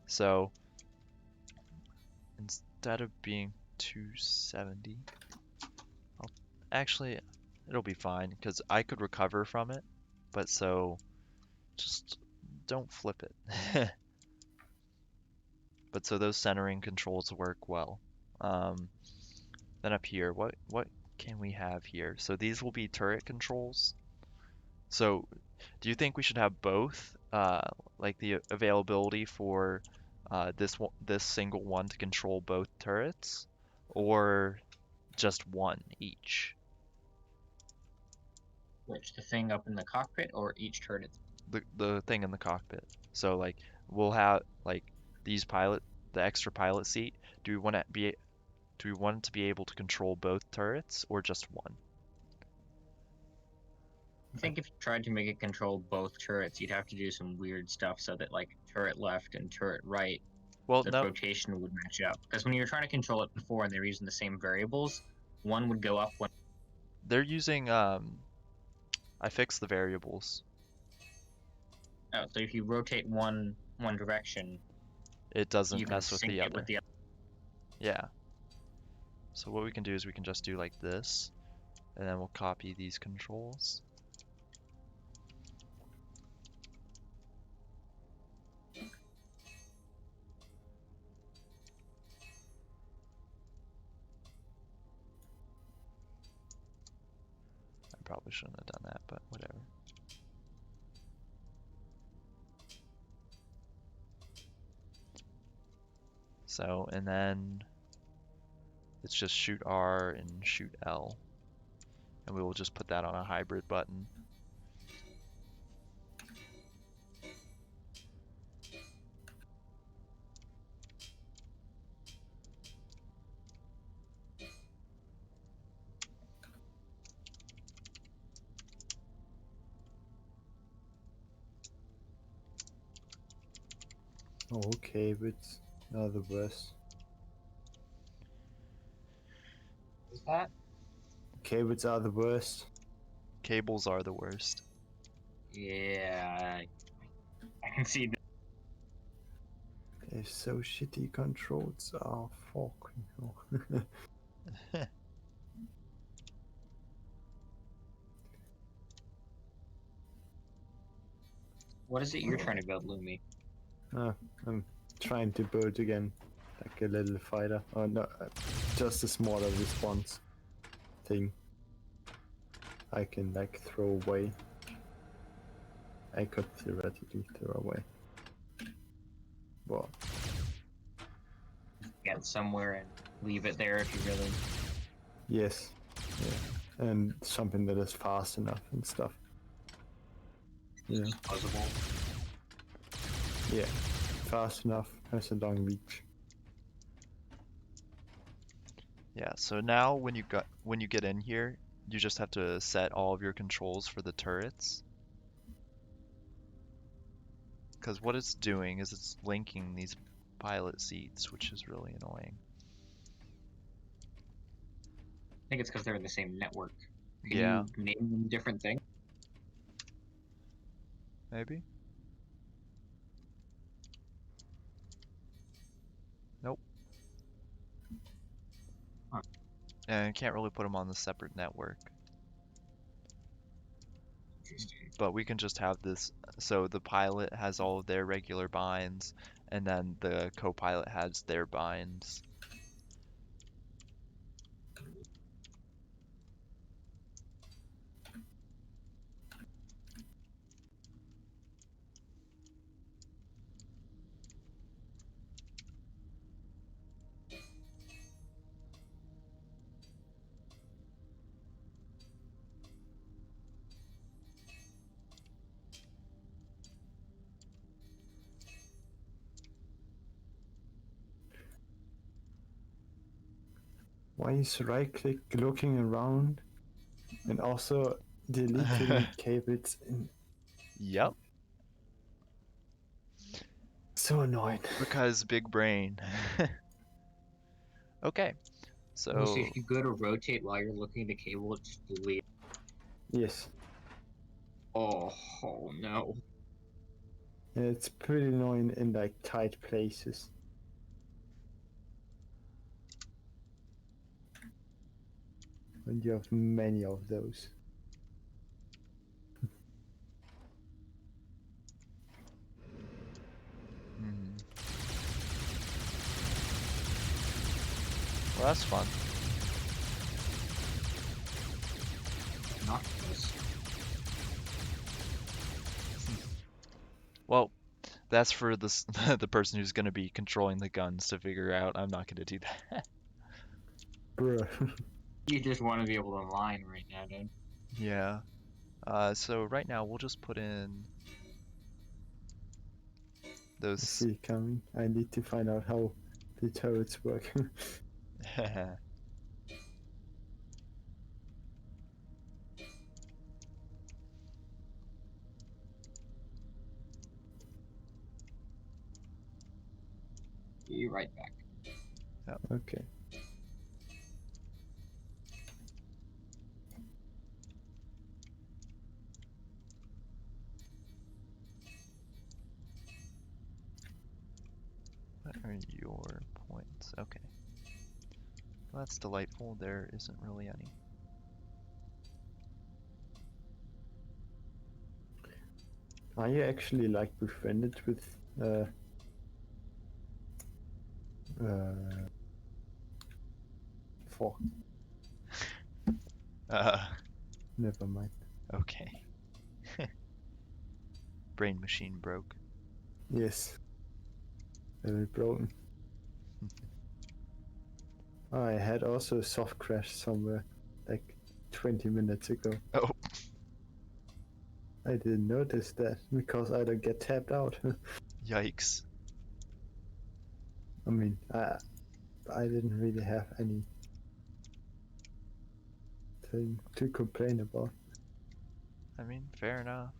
Speaker 2: so instead of being 270, actually it'll be fine because I could recover from it, but so just don't flip it. But so those centering controls work well. Then up here, what can we have here? So these will be turret controls. So do you think we should have both, like the availability for this single one to control both turrets, or just one each?
Speaker 3: Which, the thing up in the cockpit or each turret?
Speaker 2: The thing in the cockpit. So like we'll have like these the extra pilot seat. Do we want it to be able to control both turrets or just one?
Speaker 3: I think if you tried to make it control both turrets, you'd have to do some weird stuff so that like turret left and turret right,
Speaker 2: Well,
Speaker 3: the
Speaker 2: no,
Speaker 3: rotation would match up. Because when you were trying to control it before and they were using the same variables, one would go up when.
Speaker 2: they're using I fixed the variables.
Speaker 3: Oh, so if you rotate one direction,
Speaker 2: It
Speaker 3: you
Speaker 2: doesn't
Speaker 3: can
Speaker 2: mess with
Speaker 3: sync
Speaker 2: the
Speaker 3: it
Speaker 2: other.
Speaker 3: with the other.
Speaker 2: Yeah. So what we can do is we can just do like this, and then we'll copy these controls. I probably shouldn't have done that, but whatever. So, and then it's just shoot R and shoot L. And we will just put that on a hybrid button.
Speaker 1: Okay, but are the worst.
Speaker 3: Is that?
Speaker 1: Cables are the worst.
Speaker 2: Cables are the worst.
Speaker 3: Yeah, I can see.
Speaker 1: They're so shitty controls. Oh, fuck. No.
Speaker 3: What is it you're trying to build, Lumi?
Speaker 1: I'm trying to build again, like a little fighter. Oh no, just a smaller response thing. I can like throw away. I could theoretically throw away. But
Speaker 3: Get it somewhere and leave it there if you really.
Speaker 1: yes, yeah, and something that is fast enough and stuff. Yeah,
Speaker 3: Possible.
Speaker 1: yeah, fast enough, has a long reach.
Speaker 2: Yeah, so now when you get in here, you just have to set all of your controls for the turrets. Because what it's doing is it's linking these pilot seats, which is really annoying.
Speaker 3: I think it's because they're in the same network. Can
Speaker 2: Yeah,
Speaker 3: you name them different things?
Speaker 2: maybe? Nope.
Speaker 3: Huh.
Speaker 2: And you can't really put them on the separate network.
Speaker 3: Interesting.
Speaker 2: But we can just have this, so the pilot has all of their regular binds, and then the co-pilot has their binds.
Speaker 1: Why is right click looking around and also deleting cables?
Speaker 2: Yep,
Speaker 1: So annoying.
Speaker 2: because big brain. Okay,
Speaker 3: Oh, so
Speaker 2: so
Speaker 3: if you go to rotate while you're looking at the cable, it's delete.
Speaker 1: Yes,
Speaker 3: Oh no.
Speaker 1: it's pretty annoying in like tight places. When you have many of those.
Speaker 2: well, that's fun.
Speaker 3: Not this.
Speaker 2: Well, that's for this the person who's going to be controlling the guns to figure out. I'm not going to do that.
Speaker 1: Bruh.
Speaker 3: You just want to be able to line right now, dude.
Speaker 2: Yeah. So right now we'll just put in
Speaker 1: I
Speaker 2: those.
Speaker 1: see it coming. I need to find out how the turrets work.
Speaker 3: Be right back.
Speaker 1: Okay.
Speaker 2: What are your points? Okay. Well, that's delightful. There isn't really any.
Speaker 1: Are you actually like befriended with fuck,
Speaker 2: Uh,
Speaker 1: never mind.
Speaker 2: okay. Brain machine broke.
Speaker 1: Yes. Very broken. I had also a soft crash somewhere like 20 minutes ago.
Speaker 2: Oh,
Speaker 1: I didn't notice that because I don't get tapped out.
Speaker 2: yikes.
Speaker 1: I mean, I didn't really have any thing to complain about.
Speaker 2: I mean, fair enough.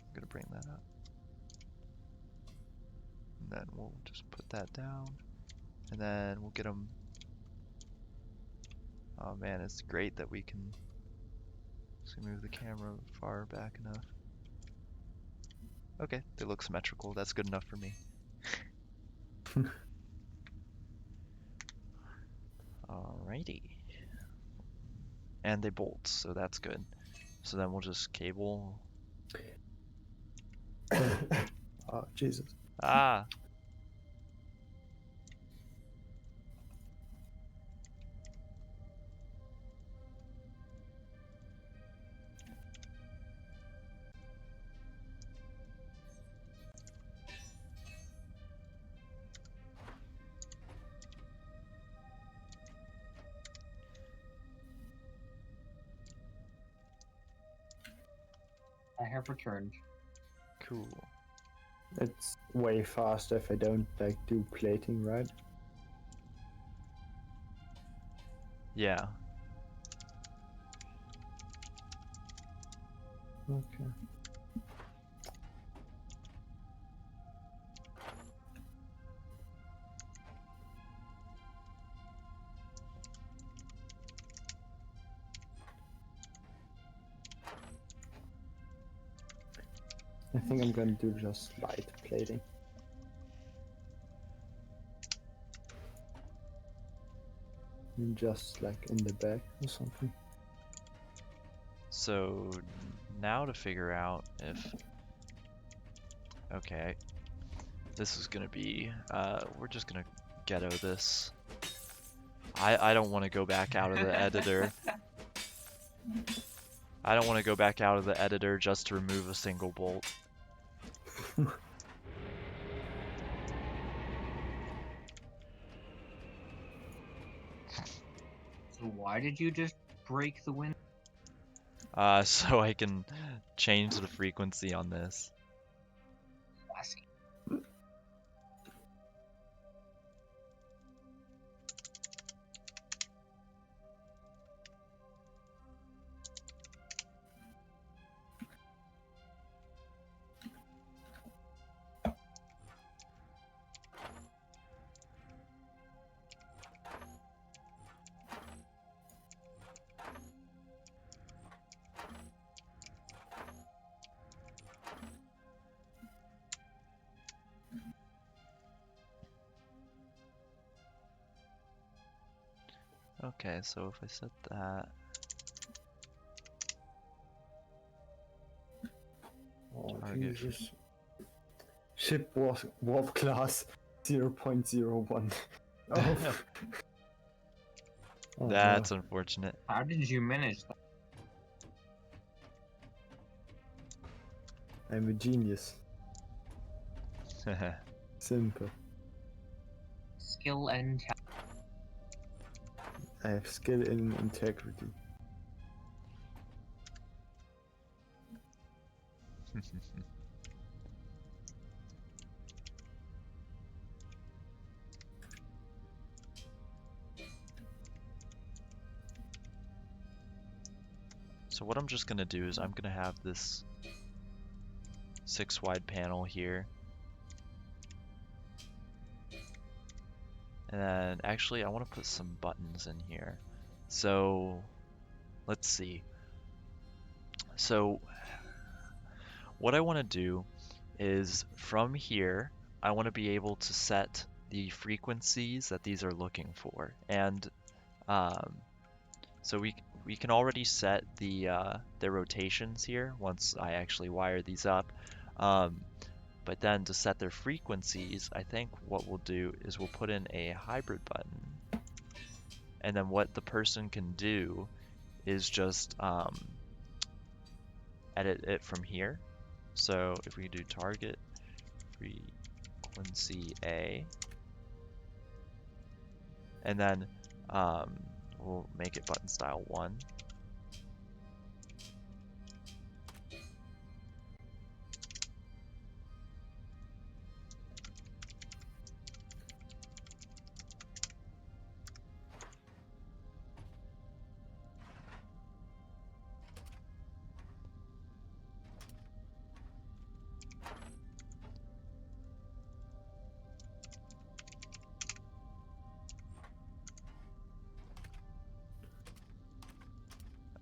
Speaker 2: I'm gonna bring that up. And then we'll just put that down. And then we'll get them. Oh man, it's great that we can just move the camera far back enough. Okay, they look symmetrical. That's good enough for me. Alrighty. And they bolt, so that's good. So then we'll just cable.
Speaker 1: Oh, Jesus.
Speaker 2: Ah!
Speaker 3: I have returned.
Speaker 2: Cool.
Speaker 1: It's way faster if I don't like do plating, right?
Speaker 2: Yeah.
Speaker 1: Okay. I think I'm gonna do just light plating. Just like in the back or something.
Speaker 2: So now to figure out if... Okay, this is gonna be, we're just gonna ghetto this. I don't want to go back out of the editor. I don't want to go back out of the editor just to remove a single bolt.
Speaker 3: So why did you just break the window?
Speaker 2: So I can change the frequency on this.
Speaker 3: Classy.
Speaker 2: Okay, so if I set that...
Speaker 1: Oh,
Speaker 2: Target.
Speaker 1: Jesus. Ship warp class 0.01. Oh. Oh,
Speaker 2: That's unfortunate.
Speaker 3: How did you manage that?
Speaker 1: no. I'm a genius. Simple.
Speaker 3: Skill and talent.
Speaker 1: I have skill in integrity.
Speaker 2: So what I'm just gonna do is I'm gonna have this 6 wide panel here. And then actually I want to put some buttons in here. So let's see. So what I want to do is from here I want to be able to set the frequencies that these are looking for. And so we can already set the rotations here once I actually wire these up. But then to set their frequencies, I think what we'll do is we'll put in a hybrid button. And then what the person can do is just edit it from here. So if we do target frequency A, and then we'll make it button style 1.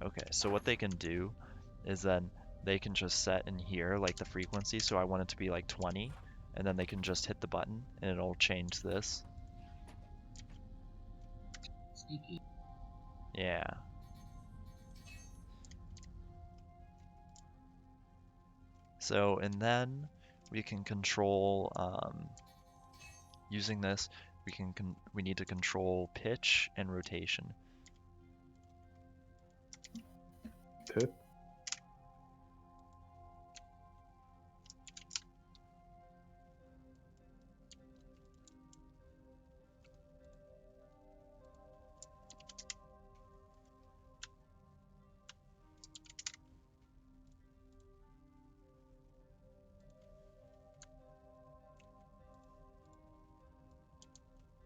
Speaker 2: Okay, so what they can do is then they can just set in here like the frequency, so I want it to be like 20, and then they can just hit the button and it'll change this.
Speaker 3: Sneaky.
Speaker 2: Yeah. So, and then we can control, using this, we need to control pitch and rotation.
Speaker 1: Pip.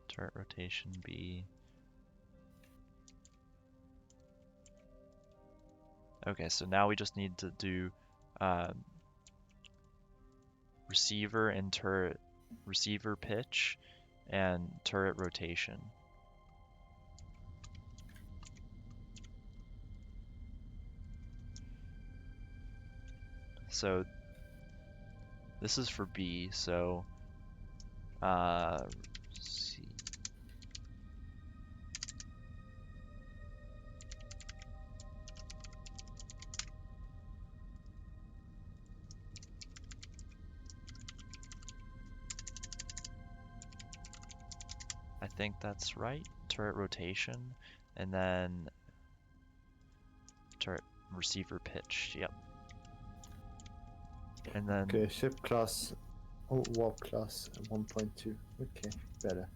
Speaker 2: Turret rotation B. Okay, so now we just need to do receiver and turret, receiver pitch and turret rotation. So This is for B, so C. I think that's right. Turret rotation, and then turret receiver pitch. Yep. And then
Speaker 1: Okay, ship class, oh, warp class 1.2. Okay, better.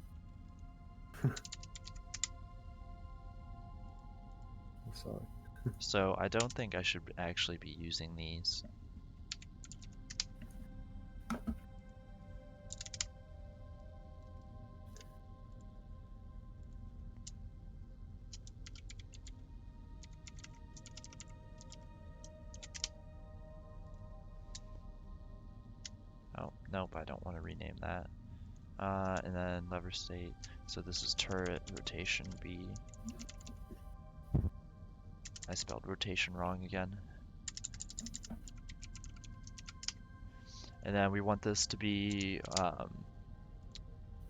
Speaker 1: Sorry.
Speaker 2: so I don't think I should actually be using these. Oh, nope, I don't want to rename that. And then lever state. So this is turret rotation B. I spelled rotation wrong again. And then we want this to be,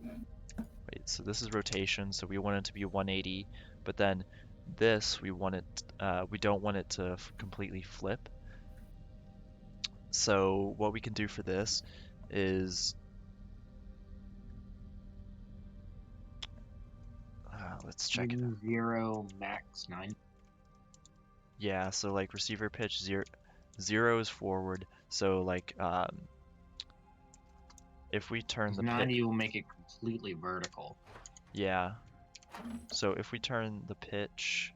Speaker 2: wait, so this is rotation, so we want it to be 180, but then this, we don't want it to completely flip. So what we can do for this is, let's check it out.
Speaker 3: 0 max 9.
Speaker 2: Yeah, so like receiver pitch zero is forward. So like if we turn the
Speaker 3: 90 will make it completely vertical.
Speaker 2: yeah. So if we turn the pitch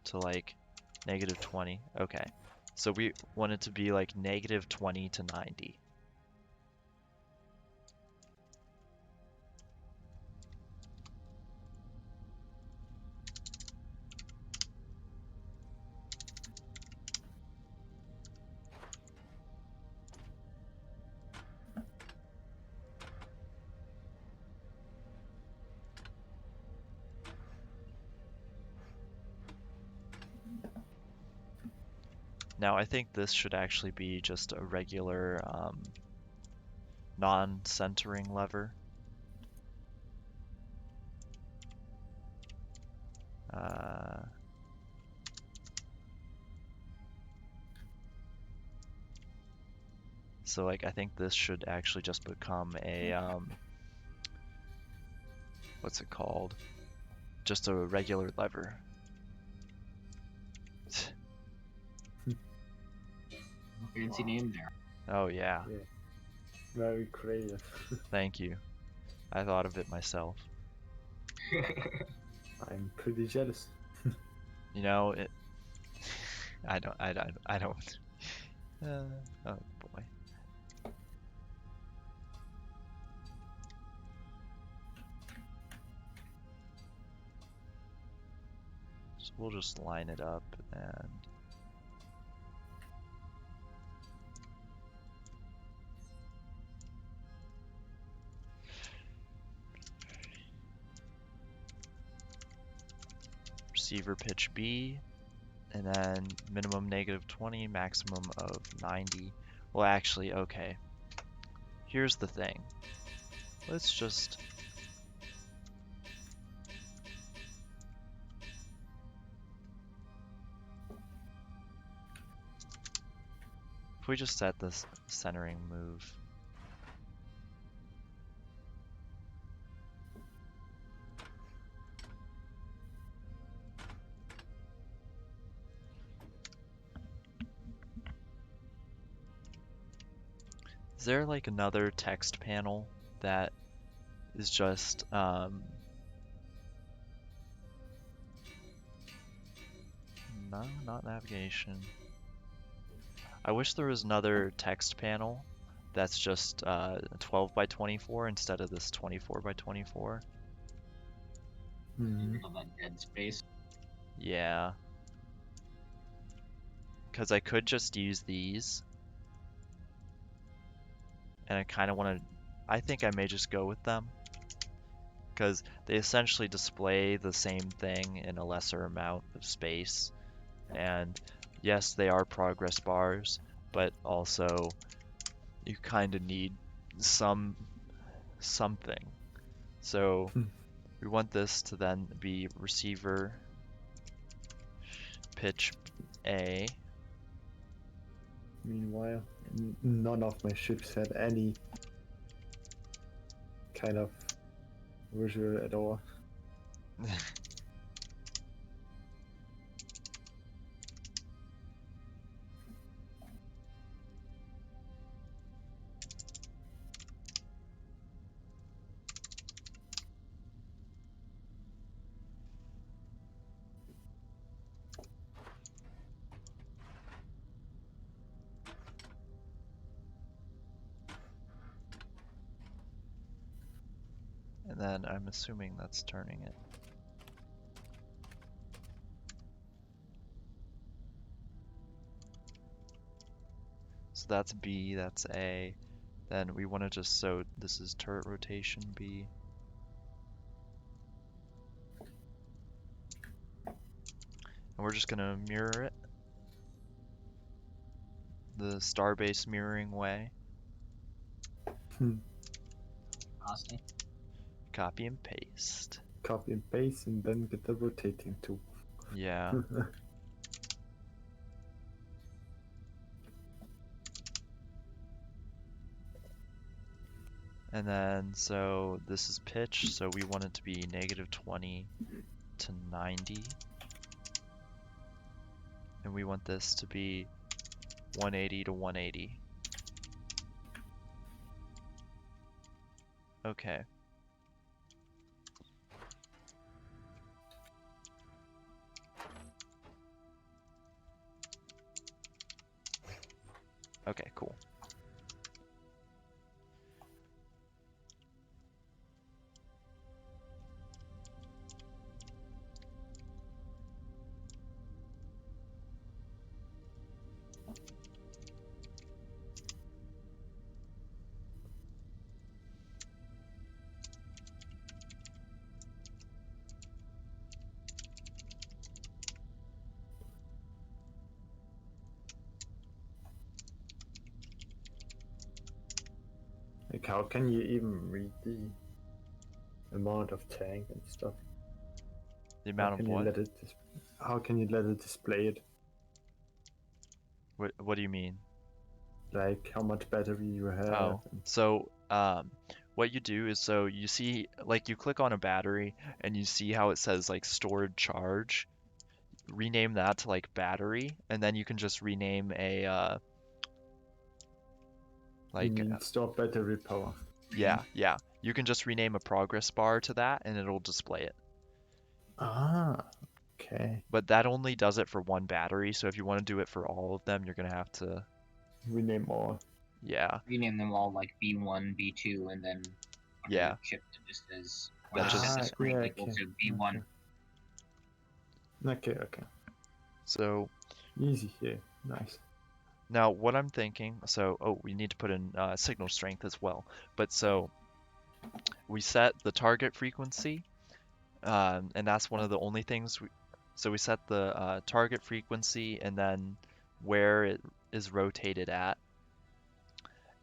Speaker 2: to like -20, okay. So we want it to be like -20 to 90. Now I think this should actually be just a regular non-centering lever. So like I think this should actually just become a what's it called? Just a regular lever.
Speaker 3: Fancy name there.
Speaker 2: Oh yeah,
Speaker 1: Yeah. Very creative.
Speaker 2: thank you. I thought of it myself.
Speaker 1: I'm pretty jealous.
Speaker 2: You know, I don't. Oh boy. So we'll just line it up and receiver pitch B, and then minimum -20, maximum of 90. Well, actually, okay. Here's the thing. Let's just if we just set this centering move. Is there like another text panel that is just no, not navigation. I wish there was another text panel that's just 12 by 24 instead of this 24 by 24.
Speaker 3: All that dead space.
Speaker 2: Yeah. Because I could just use these. And I kind of want to... I think I may just go with them. Because they essentially display the same thing in a lesser amount of space. And yes, they are progress bars, but also you kind of need something. So we want this to then be receiver pitch A.
Speaker 1: Meanwhile, none of my ships had any kind of visual at all.
Speaker 2: And then I'm assuming that's turning it. So that's B, that's A. Then we want to just, so this is turret rotation B. And we're just gonna mirror it the Starbase mirroring way.
Speaker 3: Awesome.
Speaker 2: Copy and paste.
Speaker 1: Copy and paste, and then get the rotating tool.
Speaker 2: Yeah. And then, so this is pitch, so we want it to be -20 to 90. And we want this to be 180 to 180. Okay. Okay, cool.
Speaker 1: Like, how can you even read the amount of tank and stuff?
Speaker 2: The amount of what?
Speaker 1: How can you let it display it?
Speaker 2: What do you mean?
Speaker 1: Like, how much battery you have?
Speaker 2: Oh, so what you do is, so you see, like, you click on a battery and you see how it says like stored charge. Rename that to like battery, and then you can just rename a
Speaker 1: You mean store battery power.
Speaker 2: yeah, you can just rename a progress bar to that and it'll display it.
Speaker 1: Ah, okay.
Speaker 2: But that only does it for one battery, so if you want to do it for all of them, you're gonna have to
Speaker 1: Rename all.
Speaker 2: yeah.
Speaker 3: Rename them all like B1, B2, and then
Speaker 2: Yeah.
Speaker 3: chip that just says
Speaker 2: That just
Speaker 3: screen equal to B1.
Speaker 1: Okay.
Speaker 2: So
Speaker 1: Easy here. Nice.
Speaker 2: now what I'm thinking, so we need to put in signal strength as well. But so we set the target frequency, and that's one of the only things so we set the target frequency and then where it is rotated at.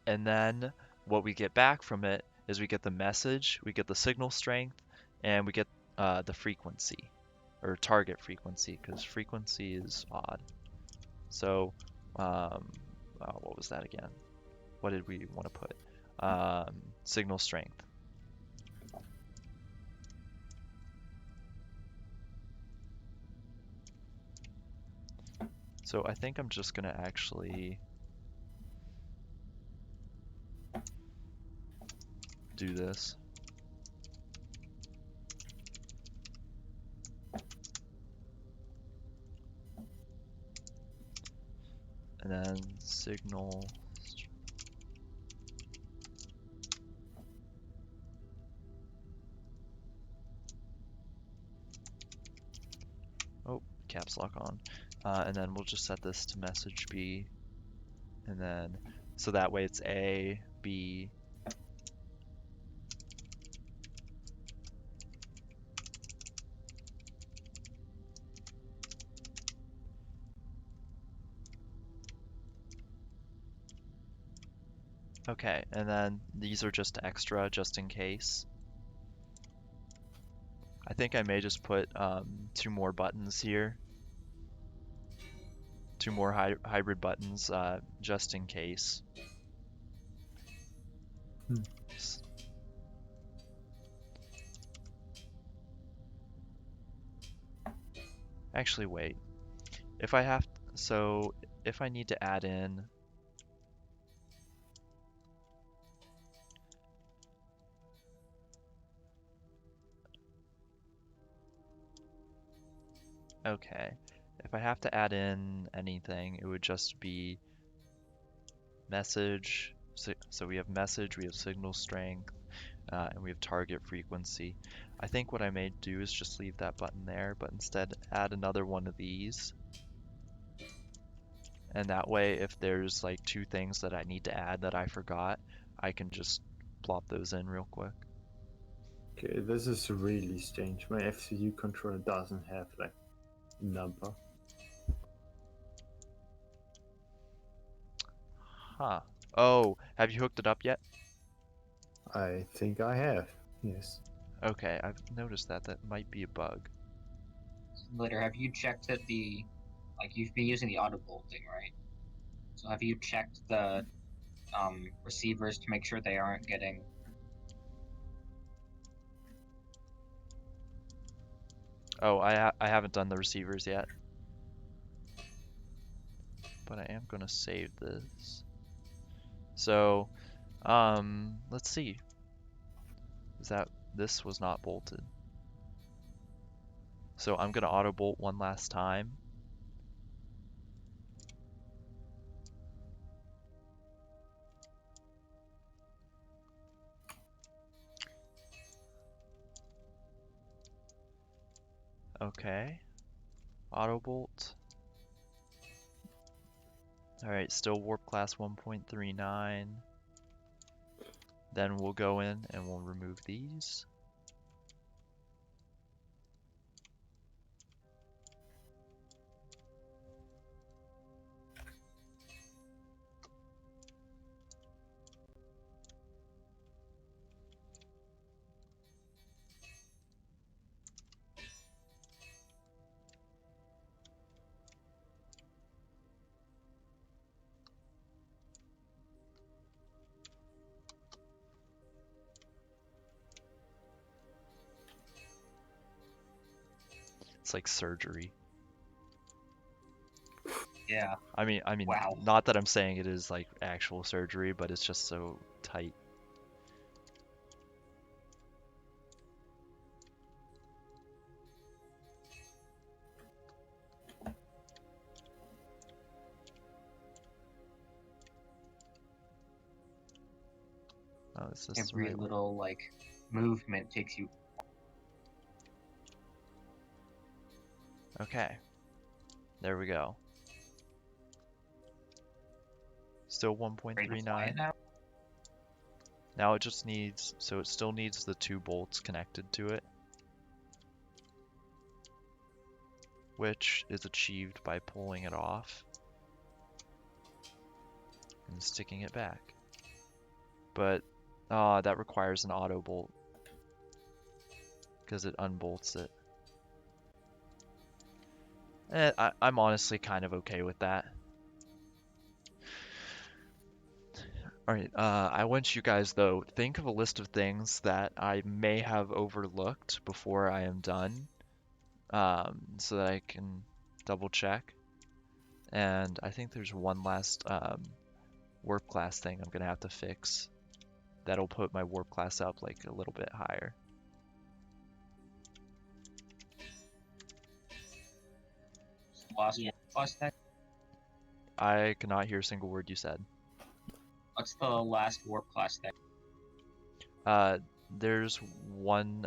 Speaker 2: And then what we get back from it is we get the message, we get the signal strength, and we get the frequency, or target frequency, because frequency is odd. So, what was that again? What did we want to put? Signal strength. So I think I'm just gonna actually do this. And then signal. Oh, caps lock on. And then we'll just set this to message B. And then, so that way it's A, B. Okay, and then these are just extra, just in case. I think I may just put 2 more buttons here. 2 more hybrid buttons, just in case.
Speaker 1: Hmm.
Speaker 2: Actually, wait. If I have, so if I need to add in, okay, if I have to add in anything, it would just be message. So we have message, we have signal strength, and we have target frequency. I think what I may do is just leave that button there, but instead add another one of these. And that way, if there's like 2 things that I need to add that I forgot, I can just plop those in real quick.
Speaker 1: Okay, this is really strange. My FCU controller doesn't have like number.
Speaker 2: Huh. Oh, have you hooked it up yet?
Speaker 1: I think I have. Yes.
Speaker 2: Okay, I've noticed that. That might be a bug.
Speaker 3: Later, have you checked that you've been using the audible thing, right? So have you checked the receivers to make sure they aren't getting?
Speaker 2: Oh, I haven't done the receivers yet. But I am gonna save this. So, let's see. This was not bolted. So I'm gonna auto bolt one last time. Okay. Auto bolt. Alright, still warp class 1.39. Then we'll go in and we'll remove these. It's like surgery.
Speaker 3: Yeah.
Speaker 2: I mean,
Speaker 3: Wow.
Speaker 2: not that I'm saying it is like actual surgery, but it's just so tight. Oh, is this the
Speaker 3: Every
Speaker 2: right one?
Speaker 3: little movement takes you.
Speaker 2: Okay. There we go. Still
Speaker 3: Ready to fly
Speaker 2: 1.39.
Speaker 3: it now?
Speaker 2: Now it just needs, so it still needs the 2 bolts connected to it, which is achieved by pulling it off and sticking it back. But that requires an auto bolt because it unbolts it. I'm honestly kind of okay with that. Alright, I want you guys, though, think of a list of things that I may have overlooked before I am done, so that I can double check. And I think there's one last warp class thing I'm gonna have to fix. That'll put my warp class up like a little bit higher.
Speaker 3: Last thing.
Speaker 2: I cannot hear a single word you said.
Speaker 3: What's the last warp class thing?
Speaker 2: There's one,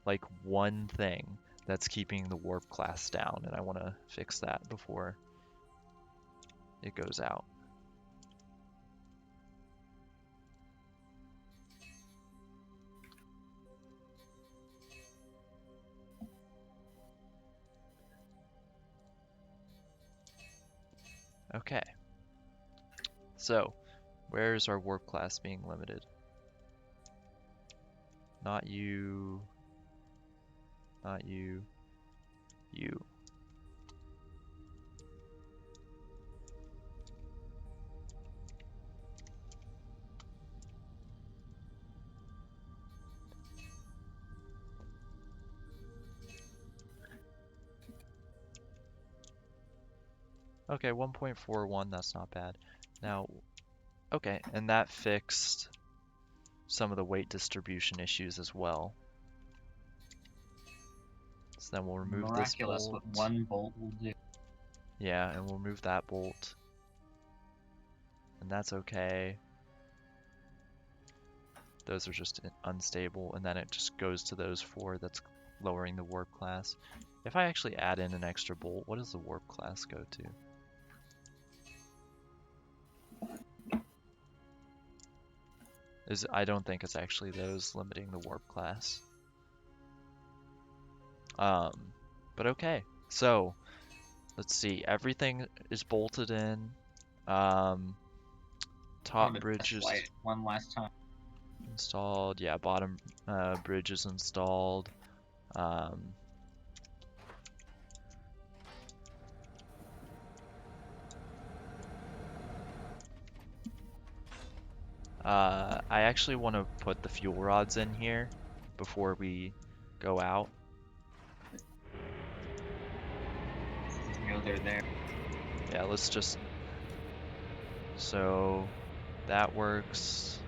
Speaker 2: like one thing that's keeping the warp class down, and I want to fix that before it goes out. Okay. So, where's our warp class being limited? Not you. Not you. You. Okay, 1.41, that's not bad. Now, okay, and that fixed some of the weight distribution issues as well. So then we'll remove this
Speaker 3: Miraculous
Speaker 2: bolt.
Speaker 3: what one bolt will do.
Speaker 2: Yeah, and we'll remove that bolt. And that's okay. Those are just unstable, and then it just goes to those 4 that's lowering the warp class. If I actually add in an extra bolt, what does the warp class go to? I don't think it's actually those limiting the warp class. But okay. So, let's see. Everything is bolted in. Top bridge is
Speaker 3: one last time.
Speaker 2: installed. Yeah, bottom bridge is installed. I actually want to put the fuel rods in here before we go out.
Speaker 3: You know they're there.
Speaker 2: Yeah, let's just... So, that works.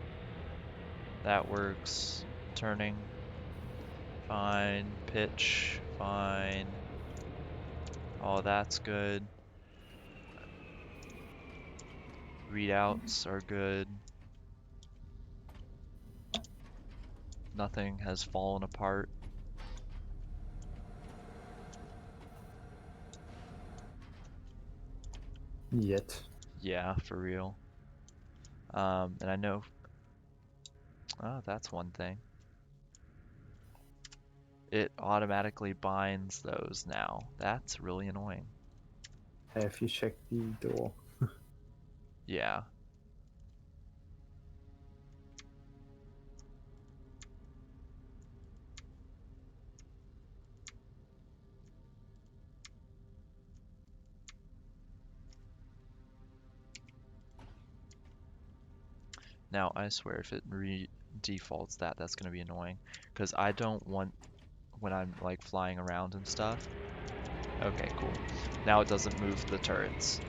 Speaker 2: That works. Turning. Fine. Pitch. Fine. Oh, that's good. Readouts are good. Nothing has fallen apart.
Speaker 1: Yet.
Speaker 2: Yeah, for real. And I know... Oh, that's one thing. It automatically binds those now. That's really annoying.
Speaker 1: Have you checked the door?
Speaker 2: Yeah. Now, I swear, if it defaults that, that's going to be annoying. Because I don't want, when I'm like flying around and stuff. Okay, cool. Now it doesn't move the turrets.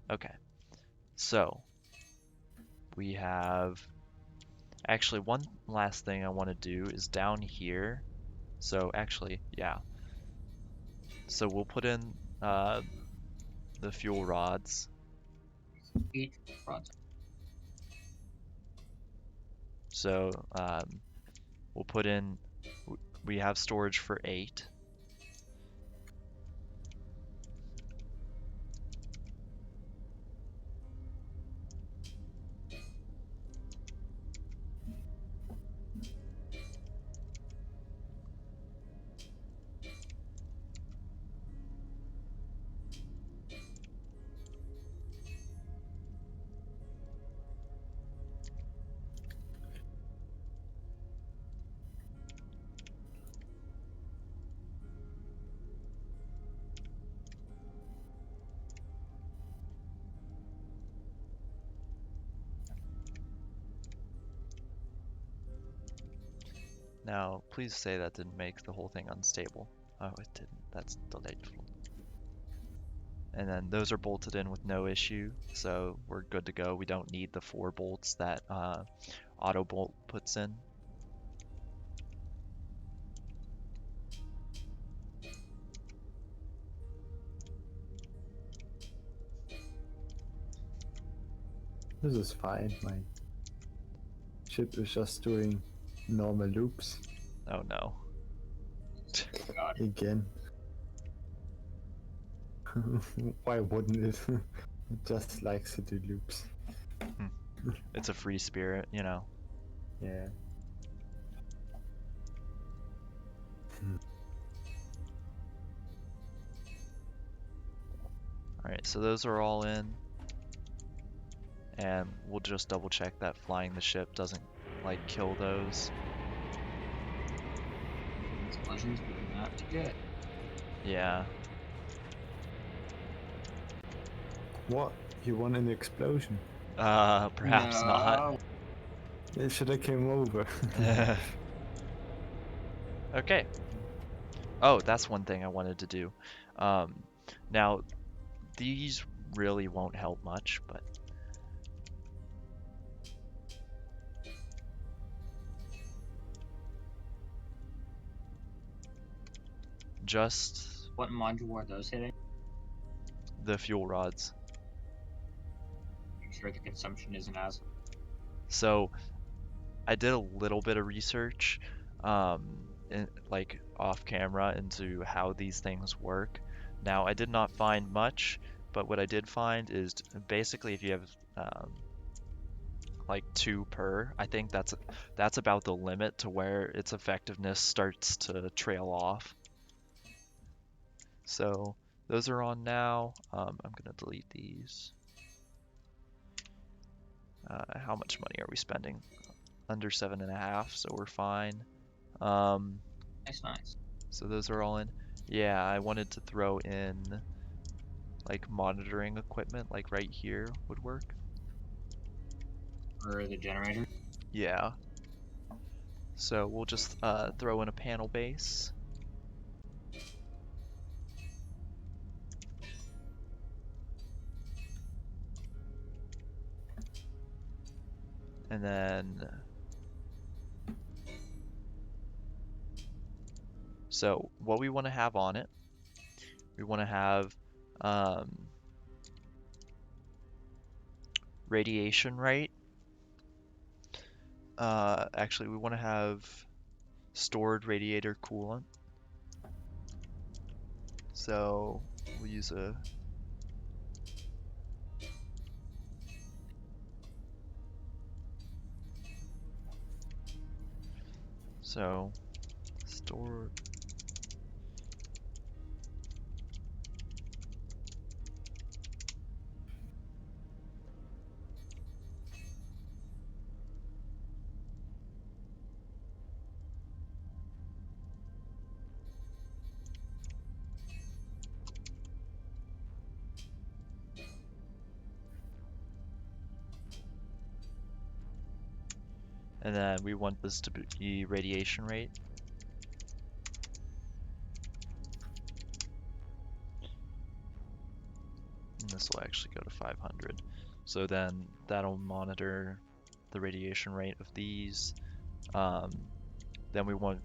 Speaker 2: Okay. So, we have... Actually, one last thing I want to do is down here. So, actually, yeah. So we'll put in the fuel rods.
Speaker 3: 8 rods.
Speaker 2: So we'll put in, we have storage for 8. Now, please say that didn't make the whole thing unstable. Oh, it didn't. That's delightful. And then those are bolted in with no issue, so we're good to go. We don't need the 4 bolts that auto bolt puts in.
Speaker 1: This is fine. My ship is just doing normal loops
Speaker 2: Oh no.
Speaker 3: God.
Speaker 1: again. Why wouldn't it? It just likes to do loops.
Speaker 2: It's a free spirit, you know.
Speaker 1: Yeah.
Speaker 2: Alright, so those are all in. And we'll just double check that flying the ship doesn't, like, kill those.
Speaker 3: Explosions, but not good.
Speaker 2: Yeah.
Speaker 1: What? You want an explosion?
Speaker 2: Perhaps not.
Speaker 1: Yeah, should I came over?
Speaker 2: Okay. Oh, that's one thing I wanted to do. Now, these really won't help much, but just
Speaker 3: What module are those hitting?
Speaker 2: the fuel rods.
Speaker 3: Make sure the consumption isn't as.
Speaker 2: So I did a little bit of research, like off camera into how these things work. Now, I did not find much, but what I did find is basically if you have like 2 per, I think that's about the limit to where its effectiveness starts to trail off. So those are on now. I'm gonna delete these. How much money are we spending? Under 7.5, so we're fine.
Speaker 3: Nice.
Speaker 2: So those are all in. Yeah, I wanted to throw in like monitoring equipment, like right here would work.
Speaker 3: For the generator.
Speaker 2: Yeah. So we'll just throw in a panel base. And then, so what we want to have on it, we want to have radiation rate. Actually, we want to have stored radiator coolant. So we'll use a stored. And then we want this to be radiation rate. And this will actually go to 500. So then that'll monitor the radiation rate of these. Then we want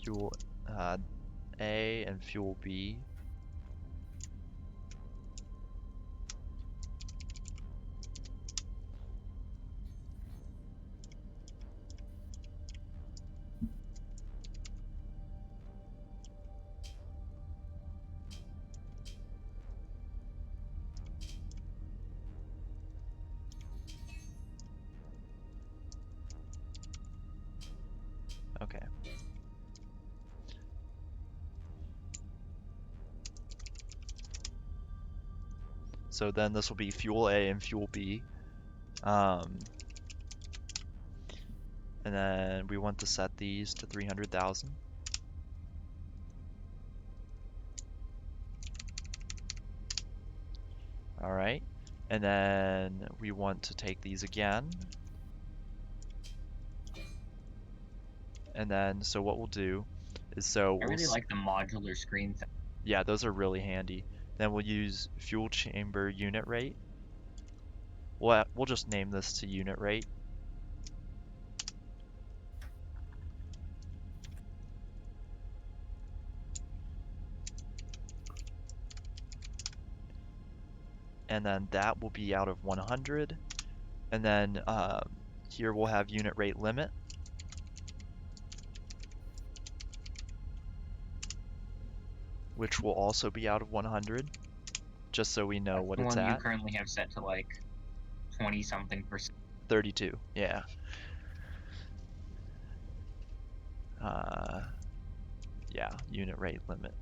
Speaker 2: fuel A and fuel B. Okay. So then this will be fuel A and fuel B. And then we want to set these to 300,000. All right. And then we want to take these again. And then, so what we'll do is
Speaker 3: I really like the modular screen thing.
Speaker 2: Yeah, those are really handy. Then we'll use fuel chamber unit rate. We'll just name this to unit rate. And then that will be out of 100. And then here we'll have unit rate limit. Which will also be out of 100. Just so we know what it's
Speaker 3: one you
Speaker 2: at.
Speaker 3: currently have set to like 20-something%.
Speaker 2: 32, yeah. yeah, unit rate limit.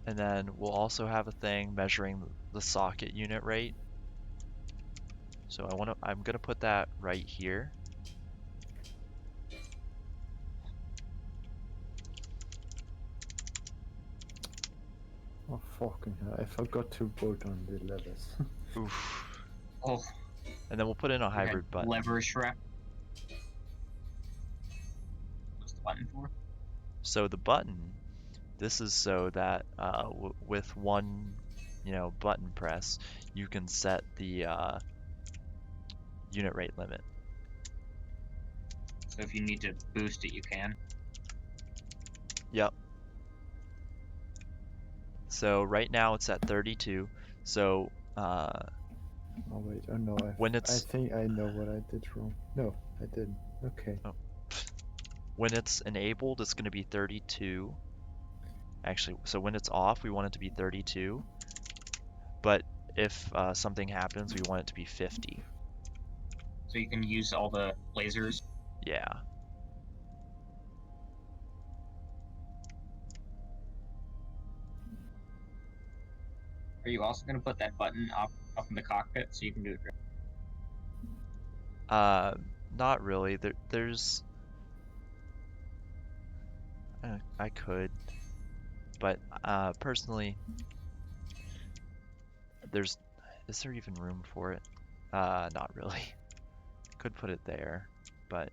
Speaker 2: And then we'll also have a thing measuring the socket unit rate. So I'm gonna put that right here.
Speaker 1: Oh fucking hell! I forgot to vote on the levers.
Speaker 2: Oof.
Speaker 3: Oh,
Speaker 2: And then we'll put in a
Speaker 3: you had
Speaker 2: hybrid button.
Speaker 3: lever shrap. What's the button for?
Speaker 2: So the button, this is so that with one, button press, you can set the unit rate limit.
Speaker 3: So if you need to boost it, you can.
Speaker 2: Yep. So right now it's at 32. So
Speaker 1: Oh wait, oh no,
Speaker 2: when
Speaker 1: I
Speaker 2: it's
Speaker 1: think I know what I did wrong. No, I didn't. Okay.
Speaker 2: when it's enabled, it's going to be 32. Actually, so when it's off, we want it to be 32. But if something happens, we want it to be 50.
Speaker 3: So you can use all the lasers.
Speaker 2: Yeah.
Speaker 3: Are you also going to put that button up in the cockpit so you can do it?
Speaker 2: Not really. There's I could, but personally, is there even room for it? Not really. Could put it there, but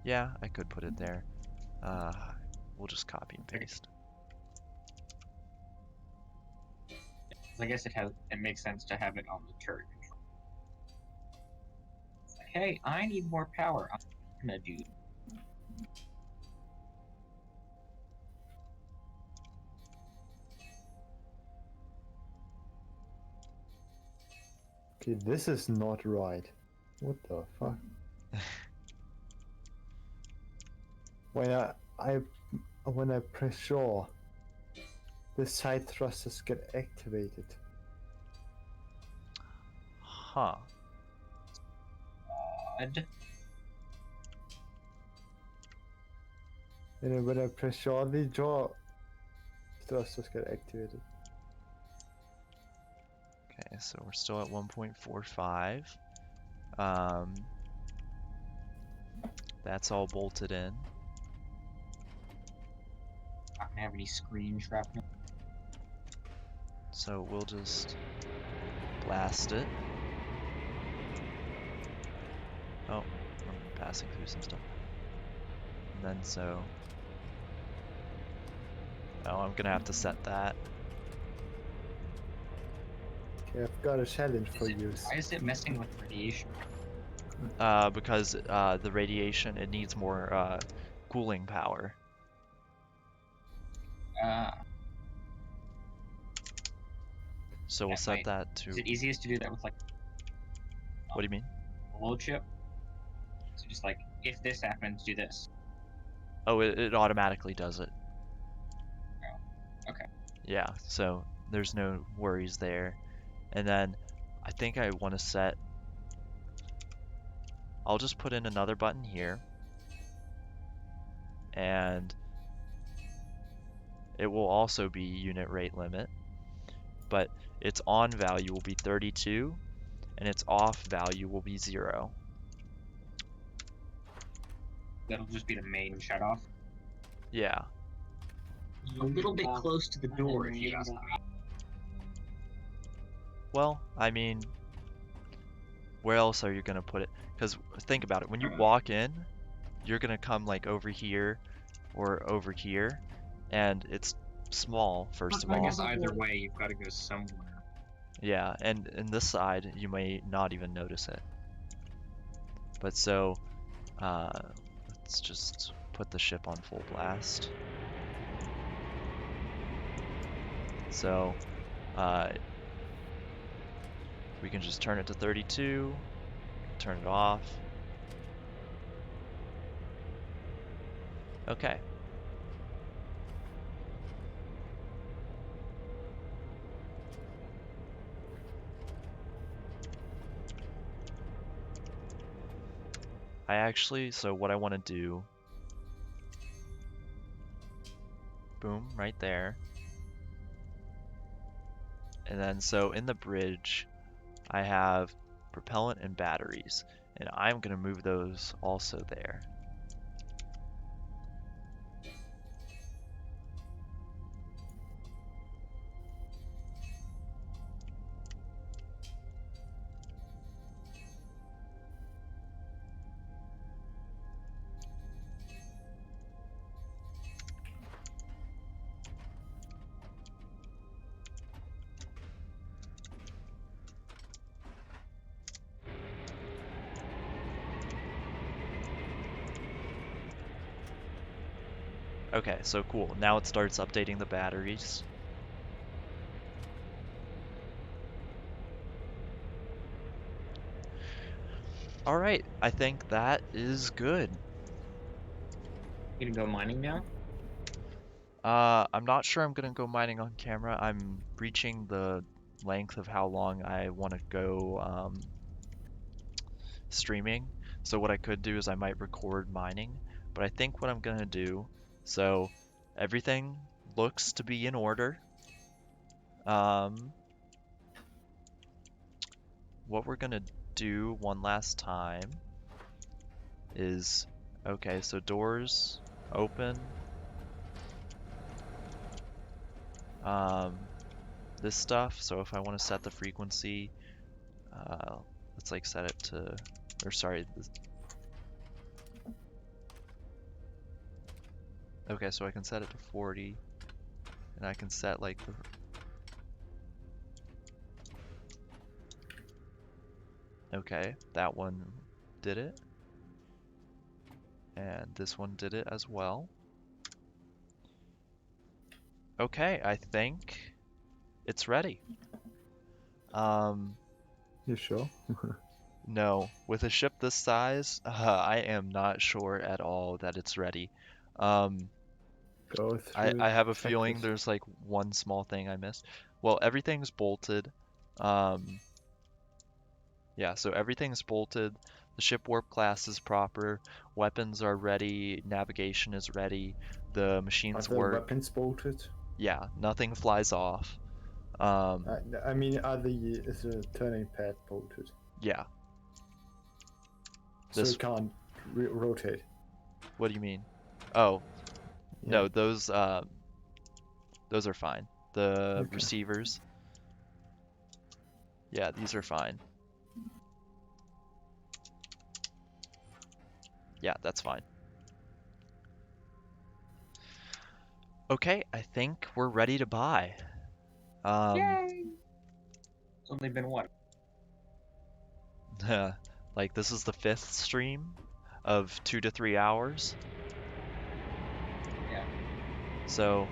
Speaker 2: yeah, I could put it there. We'll just copy and paste.
Speaker 3: I guess it makes sense to have it on the turret control. It's like, hey, I need more power. I'm gonna do.
Speaker 1: Okay, this is not right. What the fuck? When I press yaw, the side thrusters get activated.
Speaker 2: Huh.
Speaker 3: Odd.
Speaker 1: And then when I press yaw, the jaw thrusters get activated.
Speaker 2: Okay, so we're still at 1.45. That's all bolted in.
Speaker 3: Not gonna have any screen shrapnel.
Speaker 2: So we'll just blast it. Oh, I'm passing through some stuff. And then oh, I'm gonna have to set that.
Speaker 1: Okay, I've got a challenge for you.
Speaker 3: Why is it messing with radiation?
Speaker 2: Because the radiation, it needs more cooling power. So we'll set that to.
Speaker 3: Is it easiest to do that with like?
Speaker 2: What do you mean?
Speaker 3: A load chip. So just like, if this happens, do this.
Speaker 2: Oh, it automatically does it.
Speaker 3: Oh, okay.
Speaker 2: Yeah, so there's no worries there. And then I think I want to set. I'll just put in another button here. And it will also be unit rate limit. But its on value will be 32, and its off value will be 0.
Speaker 3: That'll just be the main shutoff.
Speaker 2: Yeah.
Speaker 3: A little bit close to the door, if you ask me.
Speaker 2: Well, I mean, where else are you gonna put it? Because think about it. When you walk in, you're gonna come like over here or over here, and it's small, first of
Speaker 3: I
Speaker 2: all.
Speaker 3: guess either way, you've got to go somewhere.
Speaker 2: Yeah, and in this side, you may not even notice it. But so, let's just put the ship on full blast. So, we can just turn it to 32, turn it off. Okay. so what I want to do, boom, right there. And then so in the bridge, I have propellant and batteries, and I'm gonna move those also there. Okay, so cool. Now it starts updating the batteries. All right, I think that is good.
Speaker 3: You can go mining now.
Speaker 2: I'm not sure I'm gonna go mining on camera. I'm reaching the length of how long I want to go streaming. So what I could do is I might record mining, but I think what I'm gonna do, so everything looks to be in order. What we're gonna do one last time is, okay, so doors open. This stuff, so if I want to set the frequency, let's like set it to, or sorry, okay, so I can set it to 40, and I can set like the, okay, that one did it, and this one did it as well. Okay, I think it's ready.
Speaker 1: You sure?
Speaker 2: No, with a ship this size, I am not sure at all that it's ready. Um,
Speaker 1: Go
Speaker 2: I
Speaker 1: through.
Speaker 2: have a
Speaker 1: check
Speaker 2: feeling
Speaker 1: this.
Speaker 2: there's like one small thing I missed. Well, everything's bolted. Yeah, so everything's bolted. The ship warp class is proper. Weapons are ready. Navigation is ready. The
Speaker 1: Are
Speaker 2: machines
Speaker 1: the
Speaker 2: work.
Speaker 1: weapons bolted?
Speaker 2: Yeah, nothing flies off.
Speaker 1: I mean, is the turning pad bolted?
Speaker 2: Yeah.
Speaker 1: So
Speaker 2: This,
Speaker 1: it can't rotate.
Speaker 2: what do you mean? Oh,
Speaker 1: Yeah.
Speaker 2: no, those are fine. The
Speaker 1: Okay.
Speaker 2: receivers. Yeah, these are fine. Yeah, that's fine. Okay, I think we're ready to buy.
Speaker 3: Yay! It's only been what?
Speaker 2: Like this is the 5th stream of 2 to 3 hours.
Speaker 3: Yeah.
Speaker 2: So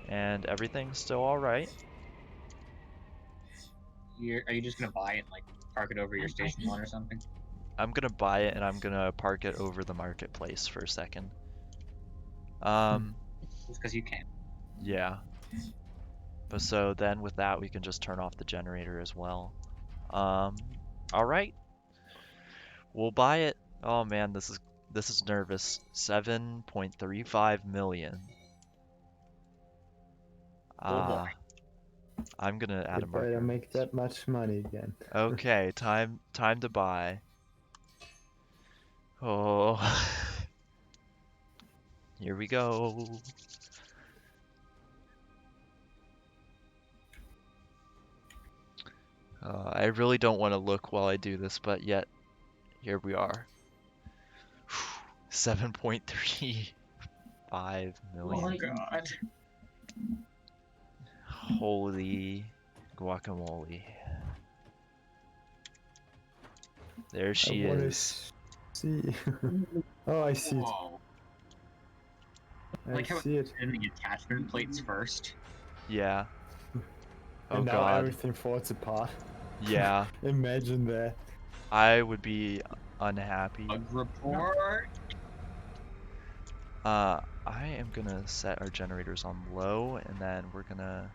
Speaker 2: and everything's still all right.
Speaker 3: Are you just gonna buy it and like park it over your station one or something?
Speaker 2: I'm gonna buy it and I'm gonna park it over the marketplace for a second.
Speaker 3: Just because you can.
Speaker 2: Yeah. But so then with that we can just turn off the generator as well. All right. We'll buy it. Oh man, this is nervous. 7.35 million.
Speaker 3: Oh boy.
Speaker 2: I'm gonna add
Speaker 1: You
Speaker 2: a marker.
Speaker 1: better make that much money again.
Speaker 2: Okay, time to buy. Oh. Here we go. I really don't want to look while I do this, but yet here we are. 7.35 million.
Speaker 3: Oh my god.
Speaker 2: Holy guacamole. There she
Speaker 1: I wanna
Speaker 2: is.
Speaker 1: see. Oh, I see it.
Speaker 3: Whoa.
Speaker 1: I
Speaker 3: Like how
Speaker 1: see it.
Speaker 3: in the attachment plates first.
Speaker 2: Yeah. Oh
Speaker 1: And now
Speaker 2: god.
Speaker 1: everything falls apart.
Speaker 2: Yeah.
Speaker 1: Imagine that.
Speaker 2: I would be unhappy.
Speaker 3: Bug report.
Speaker 2: I am gonna set our generators on low, and then we're gonna...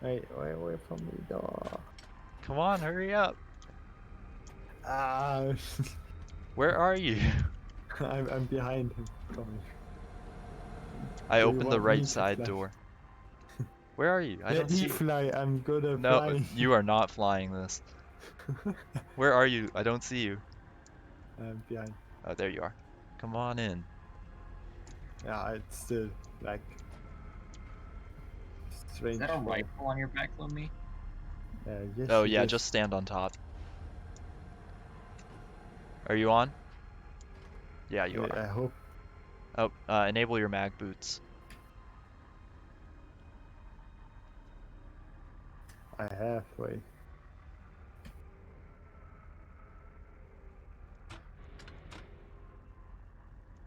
Speaker 1: Hey, away from me, dog.
Speaker 2: Come on, hurry up!
Speaker 1: Ah,
Speaker 2: Where are you?
Speaker 1: I'm behind him. Coming.
Speaker 2: I
Speaker 1: Do you
Speaker 2: opened the
Speaker 1: want me
Speaker 2: right
Speaker 1: to
Speaker 2: side
Speaker 1: fly?
Speaker 2: door. Where are you? I
Speaker 1: Let
Speaker 2: don't
Speaker 1: me
Speaker 2: see you.
Speaker 1: fly. I'm good at
Speaker 2: No,
Speaker 1: flying.
Speaker 2: you are not flying this. Where are you? I don't see you.
Speaker 1: I'm behind.
Speaker 2: Oh, there you are. Come on in.
Speaker 1: Yeah, it's still like strange.
Speaker 3: Is that a
Speaker 1: for-
Speaker 3: rifle on your back, Lumi?
Speaker 1: Yes,
Speaker 2: Oh
Speaker 1: it
Speaker 2: yeah,
Speaker 1: is.
Speaker 2: just stand on top. Are you on? Yeah, you
Speaker 1: I
Speaker 2: are.
Speaker 1: hope.
Speaker 2: Oh, enable your mag boots.
Speaker 1: I have. Wait.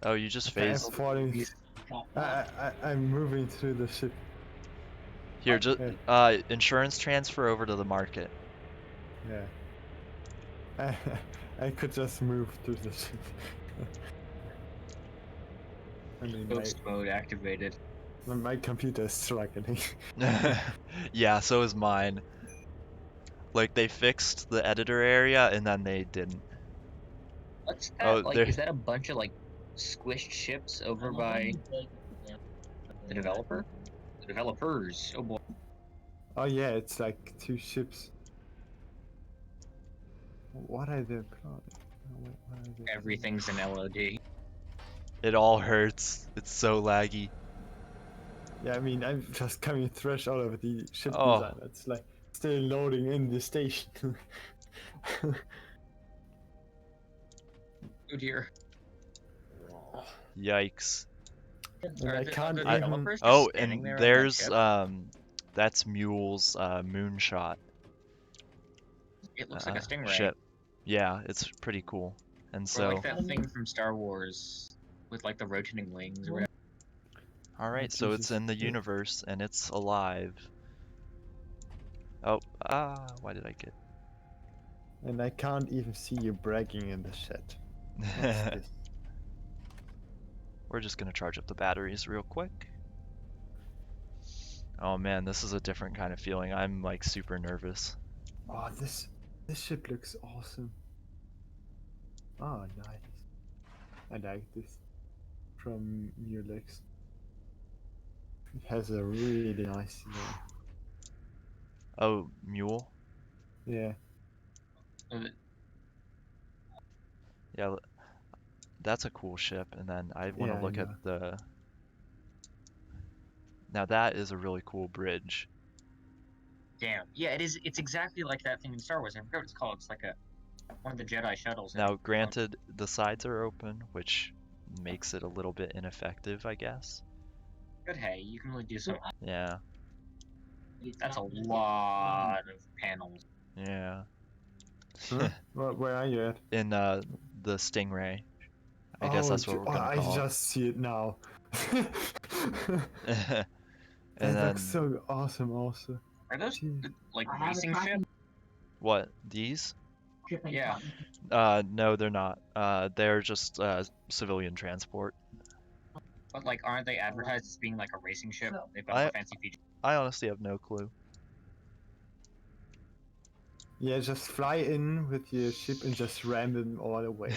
Speaker 2: Oh, you just
Speaker 1: I'm
Speaker 2: phased.
Speaker 1: falling. I'm moving through the ship.
Speaker 2: Here, just
Speaker 1: Okay.
Speaker 2: insurance transfer over to the market.
Speaker 1: Yeah. I could just move through the ship. I mean,
Speaker 3: Ghost mode activated.
Speaker 1: my computer is struggling.
Speaker 2: Yeah, so is mine. Like they fixed the editor area and then they didn't.
Speaker 3: What's
Speaker 2: Oh,
Speaker 3: that? Like,
Speaker 2: there.
Speaker 3: is that a bunch of like squished ships over by the developer? The developers. Oh boy.
Speaker 1: Oh yeah, it's like 2 ships. What are they plotting? Oh, wait, what are they doing?
Speaker 3: Everything's an LOD.
Speaker 2: It all hurts. It's so laggy.
Speaker 1: Yeah, I mean, I'm just coming fresh out of the ship
Speaker 2: Oh.
Speaker 1: design. It's like still loading in the station.
Speaker 3: Oh dear.
Speaker 2: Yikes.
Speaker 1: And
Speaker 3: Are
Speaker 1: I
Speaker 3: the
Speaker 1: can't
Speaker 3: other
Speaker 1: even.
Speaker 3: developers just
Speaker 2: Oh,
Speaker 3: standing there
Speaker 2: and
Speaker 3: on that
Speaker 2: there's
Speaker 3: ship?
Speaker 2: that's Mule's moonshot
Speaker 3: It looks like a stingray.
Speaker 2: ship. Yeah, it's pretty cool. And
Speaker 3: Or
Speaker 2: so,
Speaker 3: like that thing from Star Wars with like the rotating wings or whatever.
Speaker 2: all right,
Speaker 1: Oh,
Speaker 2: so it's
Speaker 1: Jesus.
Speaker 2: in the universe and it's alive. Oh, why did I get?
Speaker 1: And I can't even see you bragging in the chat. What's this?
Speaker 2: We're just gonna charge up the batteries real quick. Oh man, this is a different kind of feeling. I'm like super nervous.
Speaker 1: Oh, this ship looks awesome. Oh, nice. I like this from Mulex. It has a really nice design.
Speaker 2: Oh, Mule?
Speaker 1: Yeah.
Speaker 2: Yeah, that's a cool ship. And then I want
Speaker 1: Yeah,
Speaker 2: to
Speaker 1: I
Speaker 2: look at
Speaker 1: know.
Speaker 2: the... Now that is a really cool bridge.
Speaker 3: Damn. Yeah, it is. It's exactly like that thing in Star Wars. I forgot what it's called. It's like one of the Jedi shuttles.
Speaker 2: Now, granted, the sides are open, which makes it a little bit ineffective, I guess.
Speaker 3: But hey, you can really do some.
Speaker 2: Yeah,
Speaker 3: That's a lot of panels.
Speaker 2: yeah.
Speaker 1: Huh? Where are you at?
Speaker 2: In the Stingray. I guess that's what we're gonna
Speaker 1: I
Speaker 2: call
Speaker 1: just see it now.
Speaker 2: it.
Speaker 1: That
Speaker 2: And
Speaker 1: looks
Speaker 2: then,
Speaker 1: so awesome also.
Speaker 3: Are those
Speaker 1: Jeez.
Speaker 3: like racing ships?
Speaker 2: what? These?
Speaker 3: Yeah.
Speaker 2: No, they're not. They're just civilian transport.
Speaker 3: But like, aren't they advertised as being like a racing ship? They've got all the fancy features.
Speaker 2: I honestly have no clue.
Speaker 1: Yeah, just fly in with your ship and just ram them all away.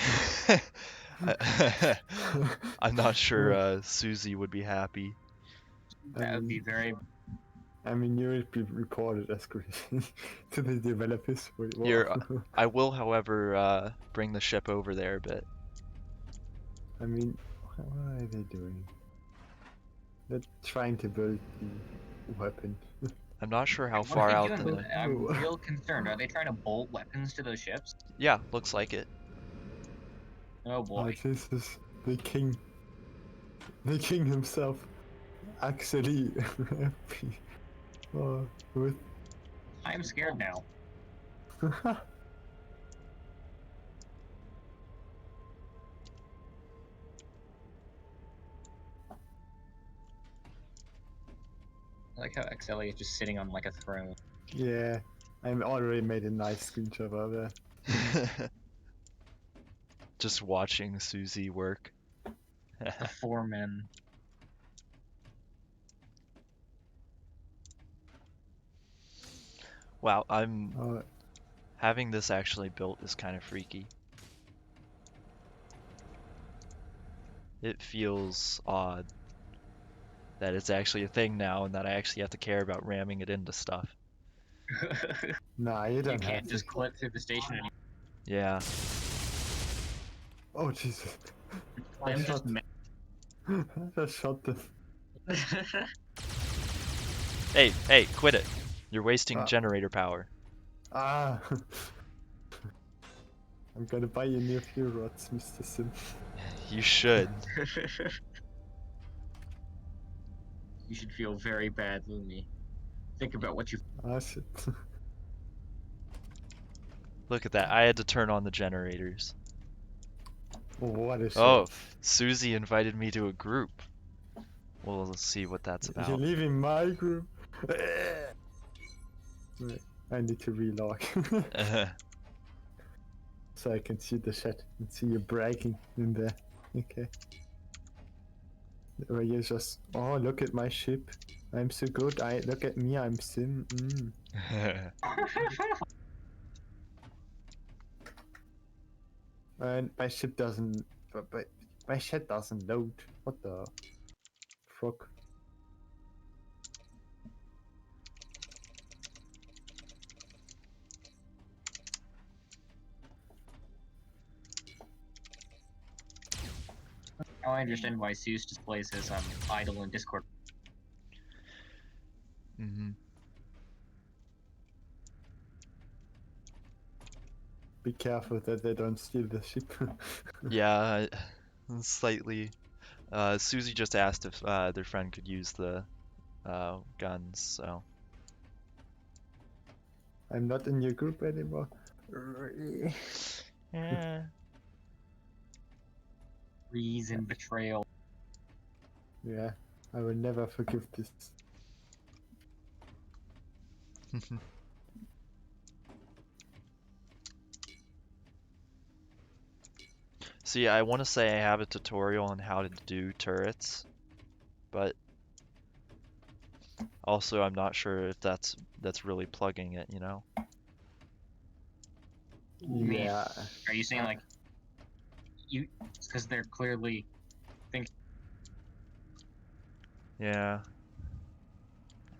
Speaker 2: I'm not sure Susie would be happy.
Speaker 3: That would be very.
Speaker 1: I mean, you would be reported as crazy to the developers. Wait, what?
Speaker 2: Here, I will, however, bring the ship over there a bit.
Speaker 1: I mean, what are they doing? They're trying to build the weapon.
Speaker 2: I'm not sure how
Speaker 3: What
Speaker 2: far
Speaker 3: are
Speaker 2: out
Speaker 3: they doing
Speaker 2: the...
Speaker 3: with it? I'm real concerned. Are they trying to bolt weapons to those ships?
Speaker 2: Yeah, looks like it.
Speaker 3: Oh boy.
Speaker 1: This is the king. The king himself. Actually, with
Speaker 3: I'm scared now. I like how XLE is just sitting on like a throne.
Speaker 1: Yeah, I already made a nice screenshot of that.
Speaker 2: Just watching Susie work.
Speaker 3: The foreman.
Speaker 2: Wow, I'm
Speaker 1: Oh,
Speaker 2: having this actually built is kind of freaky. It feels odd that it's actually a thing now and that I actually have to care about ramming it into stuff.
Speaker 1: nah, you
Speaker 3: You
Speaker 1: don't have
Speaker 3: can't
Speaker 1: to.
Speaker 3: just clip through the station anymore.
Speaker 2: Yeah.
Speaker 1: Oh Jesus!
Speaker 3: I'm just
Speaker 1: I just shot them.
Speaker 2: Hey, quit it. You're wasting
Speaker 1: Ah.
Speaker 2: generator power.
Speaker 1: Ah! I'm gonna buy you new fuel rods, Mr. Sim.
Speaker 2: You should.
Speaker 3: You should feel very bad, Lumi. Think about what you.
Speaker 1: Ah shit.
Speaker 2: Look at that. I had to turn on the generators.
Speaker 1: What a
Speaker 2: Oh,
Speaker 1: shit.
Speaker 2: Susie invited me to a group. Well, let's see what that's
Speaker 1: You're
Speaker 2: about.
Speaker 1: leaving my group. Wait, I need to relog. So I can see the chat and see you bragging in there. Okay. Where you just, oh, look at my ship. I'm so good. Look at me. I'm Sim. And my ship doesn't. But my ship doesn't load. What the fuck?
Speaker 3: Now I understand why Zeus displays his idle in Discord.
Speaker 2: hmm
Speaker 1: Be careful that they don't steal the ship.
Speaker 2: Yeah, slightly. Susie just asked if their friend could use the guns, so.
Speaker 1: I'm not in your group anymore.
Speaker 2: Yeah.
Speaker 3: Reason betrayal.
Speaker 1: Yeah, I will never forgive this.
Speaker 2: See, I want to say I have a tutorial on how to do turrets, but also I'm not sure if that's really plugging it, you know?
Speaker 1: Yeah.
Speaker 3: Are you saying like you? Because they're clearly thinking.
Speaker 2: Yeah.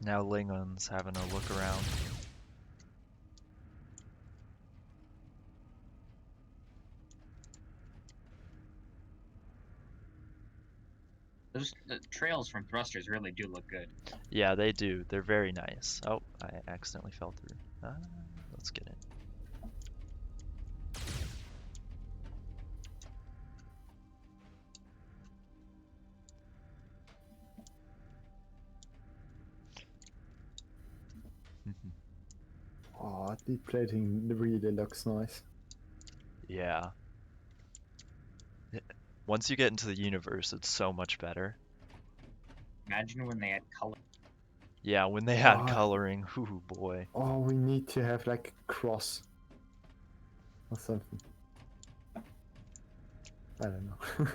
Speaker 2: Now Lingon's having a look around.
Speaker 3: The trails from thrusters really do look good.
Speaker 2: Yeah, they do. They're very nice. Oh, I accidentally fell through. Let's get in.
Speaker 1: Oh, the plating really looks nice.
Speaker 2: Yeah. Once you get into the universe, it's so much better.
Speaker 3: Imagine when they had color.
Speaker 2: Yeah, when they had
Speaker 1: Oh.
Speaker 2: coloring, ooh boy.
Speaker 1: Oh, we need to have like a cross or something. I don't know.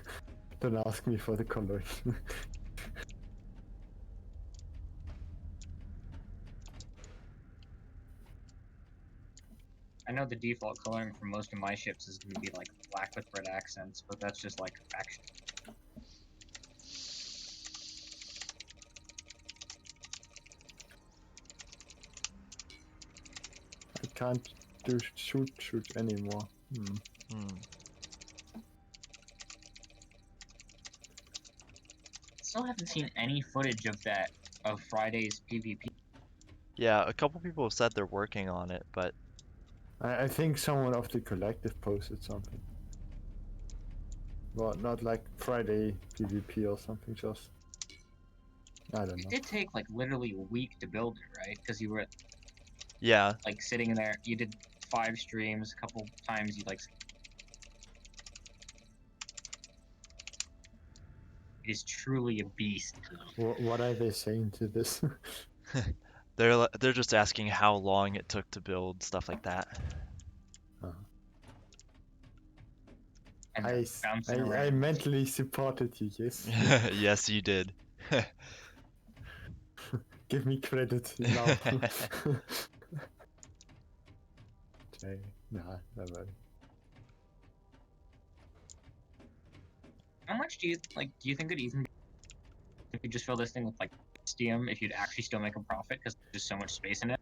Speaker 1: Don't ask me for the coloring.
Speaker 3: I know the default coloring for most of my ships is going to be like black with red accents, but that's just like action.
Speaker 1: I can't do shoot anymore.
Speaker 3: Still haven't seen any footage of that of Friday's PvP.
Speaker 2: Yeah, a couple people have said they're working on it, but
Speaker 1: I think someone of the collective posted something. Well, not like Friday PvP or something, just... I don't
Speaker 3: It
Speaker 1: know.
Speaker 3: did take like literally a week to build it, right? Because you were
Speaker 2: yeah,
Speaker 3: like sitting in there. You did 5 streams, a couple times you like. It is truly a beast.
Speaker 1: What are they saying to this?
Speaker 2: they're just asking how long it took to build, stuff like that.
Speaker 3: and
Speaker 1: I,
Speaker 3: bouncing
Speaker 1: I
Speaker 3: around.
Speaker 1: mentally supported you, yes.
Speaker 2: Yes, you did.
Speaker 1: Give me credit now. Okay, nah, never.
Speaker 3: How much do you like? Do you think it'd even if you just fill this thing with like Steam if you'd actually still make a profit because there's so much space in it?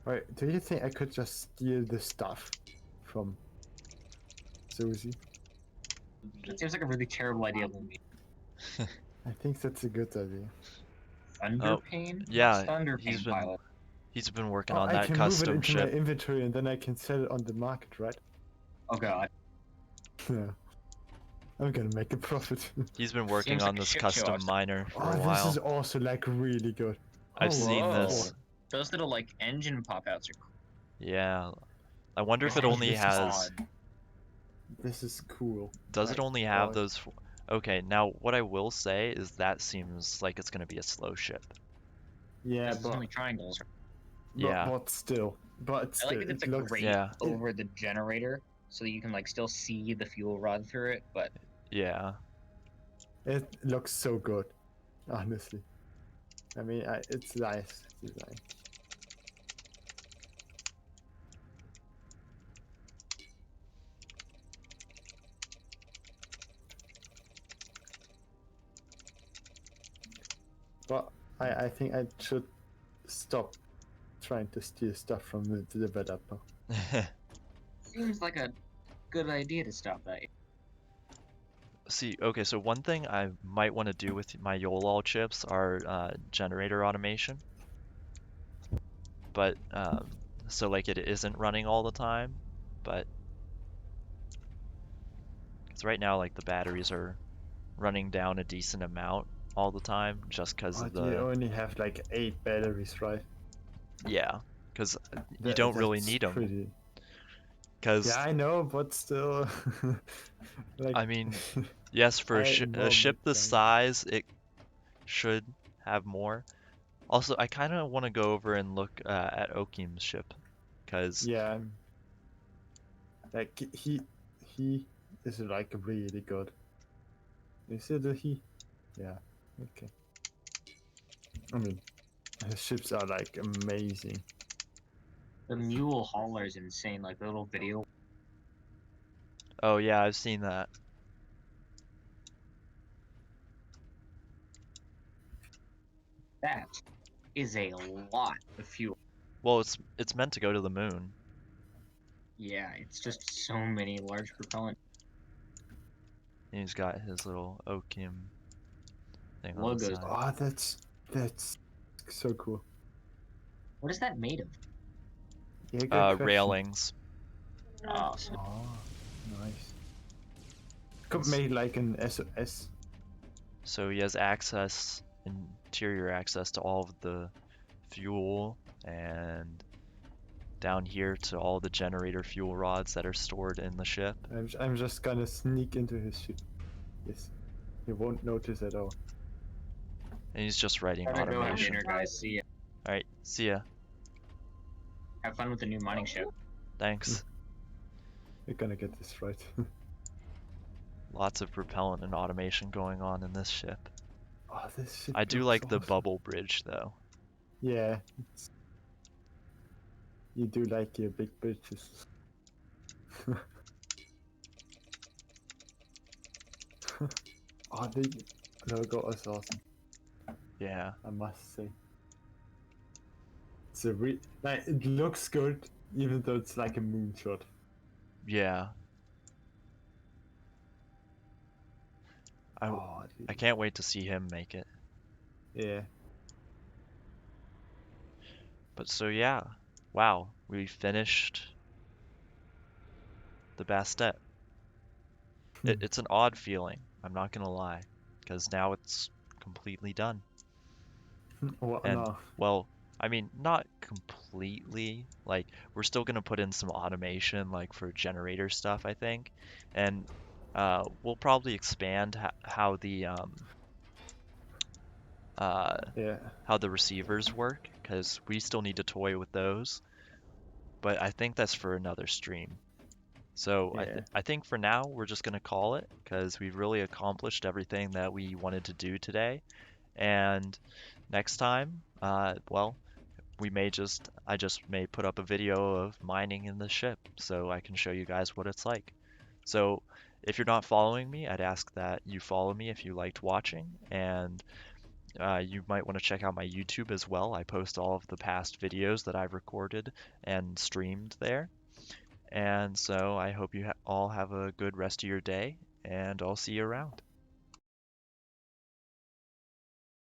Speaker 1: Wait, do you think I could just steal the stuff from Susie?
Speaker 3: That seems like a really terrible idea to me.
Speaker 1: I think that's a good idea.
Speaker 3: Thunderpain?
Speaker 2: yeah,
Speaker 3: Thunderpain pilot.
Speaker 2: he's been working
Speaker 1: Oh,
Speaker 2: on
Speaker 1: I
Speaker 2: that
Speaker 1: can move it
Speaker 2: custom
Speaker 1: into my
Speaker 2: ship.
Speaker 1: inventory and then I can sell it on the market, right?
Speaker 3: Oh god.
Speaker 1: Yeah. I'm gonna make a profit.
Speaker 2: He's been working
Speaker 3: Seems
Speaker 2: on
Speaker 3: like a
Speaker 2: this
Speaker 3: shit show
Speaker 2: custom
Speaker 3: outside.
Speaker 2: miner for
Speaker 1: Oh,
Speaker 2: a
Speaker 1: this
Speaker 2: while.
Speaker 1: is also like really good.
Speaker 2: I've
Speaker 1: Holy
Speaker 2: seen
Speaker 3: Whoa.
Speaker 2: this.
Speaker 3: Those little like engine pop outs are cool.
Speaker 2: Yeah. I wonder if it
Speaker 3: Oh,
Speaker 2: only
Speaker 3: this is
Speaker 2: has.
Speaker 3: odd.
Speaker 1: This is cool.
Speaker 2: Does it
Speaker 1: Like,
Speaker 2: only have
Speaker 1: oh,
Speaker 2: those? Okay, now what I will say is that seems like it's gonna be a slow ship.
Speaker 1: yeah,
Speaker 3: Because it's
Speaker 1: but,
Speaker 3: only triangles.
Speaker 2: Yeah.
Speaker 1: but still. But
Speaker 3: I
Speaker 1: still,
Speaker 3: like that it's
Speaker 1: it
Speaker 3: a
Speaker 1: looks...
Speaker 3: grate
Speaker 2: Yeah.
Speaker 3: over the generator, so that you can like still see the fuel rod through it. But
Speaker 2: Yeah.
Speaker 1: It looks so good, honestly. I mean, it's nice design. But I think I should stop trying to steal stuff from the developer.
Speaker 3: seems like a good idea to stop that.
Speaker 2: See, okay, so one thing I might want to do with my YOLOL chips are generator automation. But, so like it isn't running all the time, but, because right now like the batteries are running down a decent amount all the time just because of
Speaker 1: But you
Speaker 2: the,
Speaker 1: only have like 8 batteries, right?
Speaker 2: yeah, because you don't really
Speaker 1: That's
Speaker 2: need them.
Speaker 1: pretty...
Speaker 2: Because,
Speaker 1: Yeah, I know, but still... like...
Speaker 2: I mean, yes, for
Speaker 1: I
Speaker 2: a ship
Speaker 1: make
Speaker 2: this
Speaker 1: them.
Speaker 2: size, it should have more. Also, I kind of want to go over and look at Oakim's ship, because
Speaker 1: Yeah. Like, he is like really good. Is it a he? Yeah, okay. I mean, his ships are like amazing.
Speaker 3: The mule hauler is insane. Like the little video.
Speaker 2: oh yeah, I've seen that.
Speaker 3: That is a lot of fuel.
Speaker 2: Well, it's meant to go to the moon.
Speaker 3: Yeah, it's just so many large propellant
Speaker 2: And he's got his little Oakim thing on the
Speaker 3: logos.
Speaker 2: side.
Speaker 1: Oh, that's so cool.
Speaker 3: What is that made of?
Speaker 1: Yeah, good question.
Speaker 2: Railings.
Speaker 3: Oh, so
Speaker 1: Oh, nice. Could make like an SOS.
Speaker 2: So he has access, interior access to all of the fuel, and down here to all the generator fuel rods that are stored in the ship.
Speaker 1: I'm just gonna sneak into his ship. Yes, he won't notice at all.
Speaker 2: And he's just writing
Speaker 3: gotta go have
Speaker 2: automation.
Speaker 3: dinner, guys. See ya.
Speaker 2: Alright, see ya.
Speaker 3: Have fun with the new mining ship.
Speaker 2: Thanks.
Speaker 1: We're gonna get this right.
Speaker 2: Lots of propellant and automation going on in this ship.
Speaker 1: Oh, this ship
Speaker 2: I do
Speaker 1: looks
Speaker 2: like the
Speaker 1: awesome.
Speaker 2: bubble bridge though.
Speaker 1: Yeah. You do like your big bridges. Oh, the logo is awesome,
Speaker 2: Yeah.
Speaker 1: I must say. It's a like, it looks good, even though it's like a moonshot.
Speaker 2: Yeah.
Speaker 1: Oh,
Speaker 2: I can't wait to see him make it.
Speaker 1: yeah.
Speaker 2: But so yeah. Wow, we finished the Bastet. It's an odd feeling, I'm not gonna lie, because now it's completely done.
Speaker 1: What
Speaker 2: And
Speaker 1: now?
Speaker 2: well, I mean, not completely. Like, we're still gonna put in some automation, like for generator stuff, I think, and we'll probably expand how the
Speaker 1: Yeah.
Speaker 2: how the receivers work, because we still need to toy with those. But I think that's for another stream. So
Speaker 1: Yeah.
Speaker 2: I think for now we're just gonna call it because we've really accomplished everything that we wanted to do today. And next time, well, I just may put up a video of mining in the ship so I can show you guys what it's like. So if you're not following me, I'd ask that you follow me if you liked watching, and you might want to check out my YouTube as well. I post all of the past videos that I've recorded and streamed there. And so I hope you all have a good rest of your day, and I'll see you around.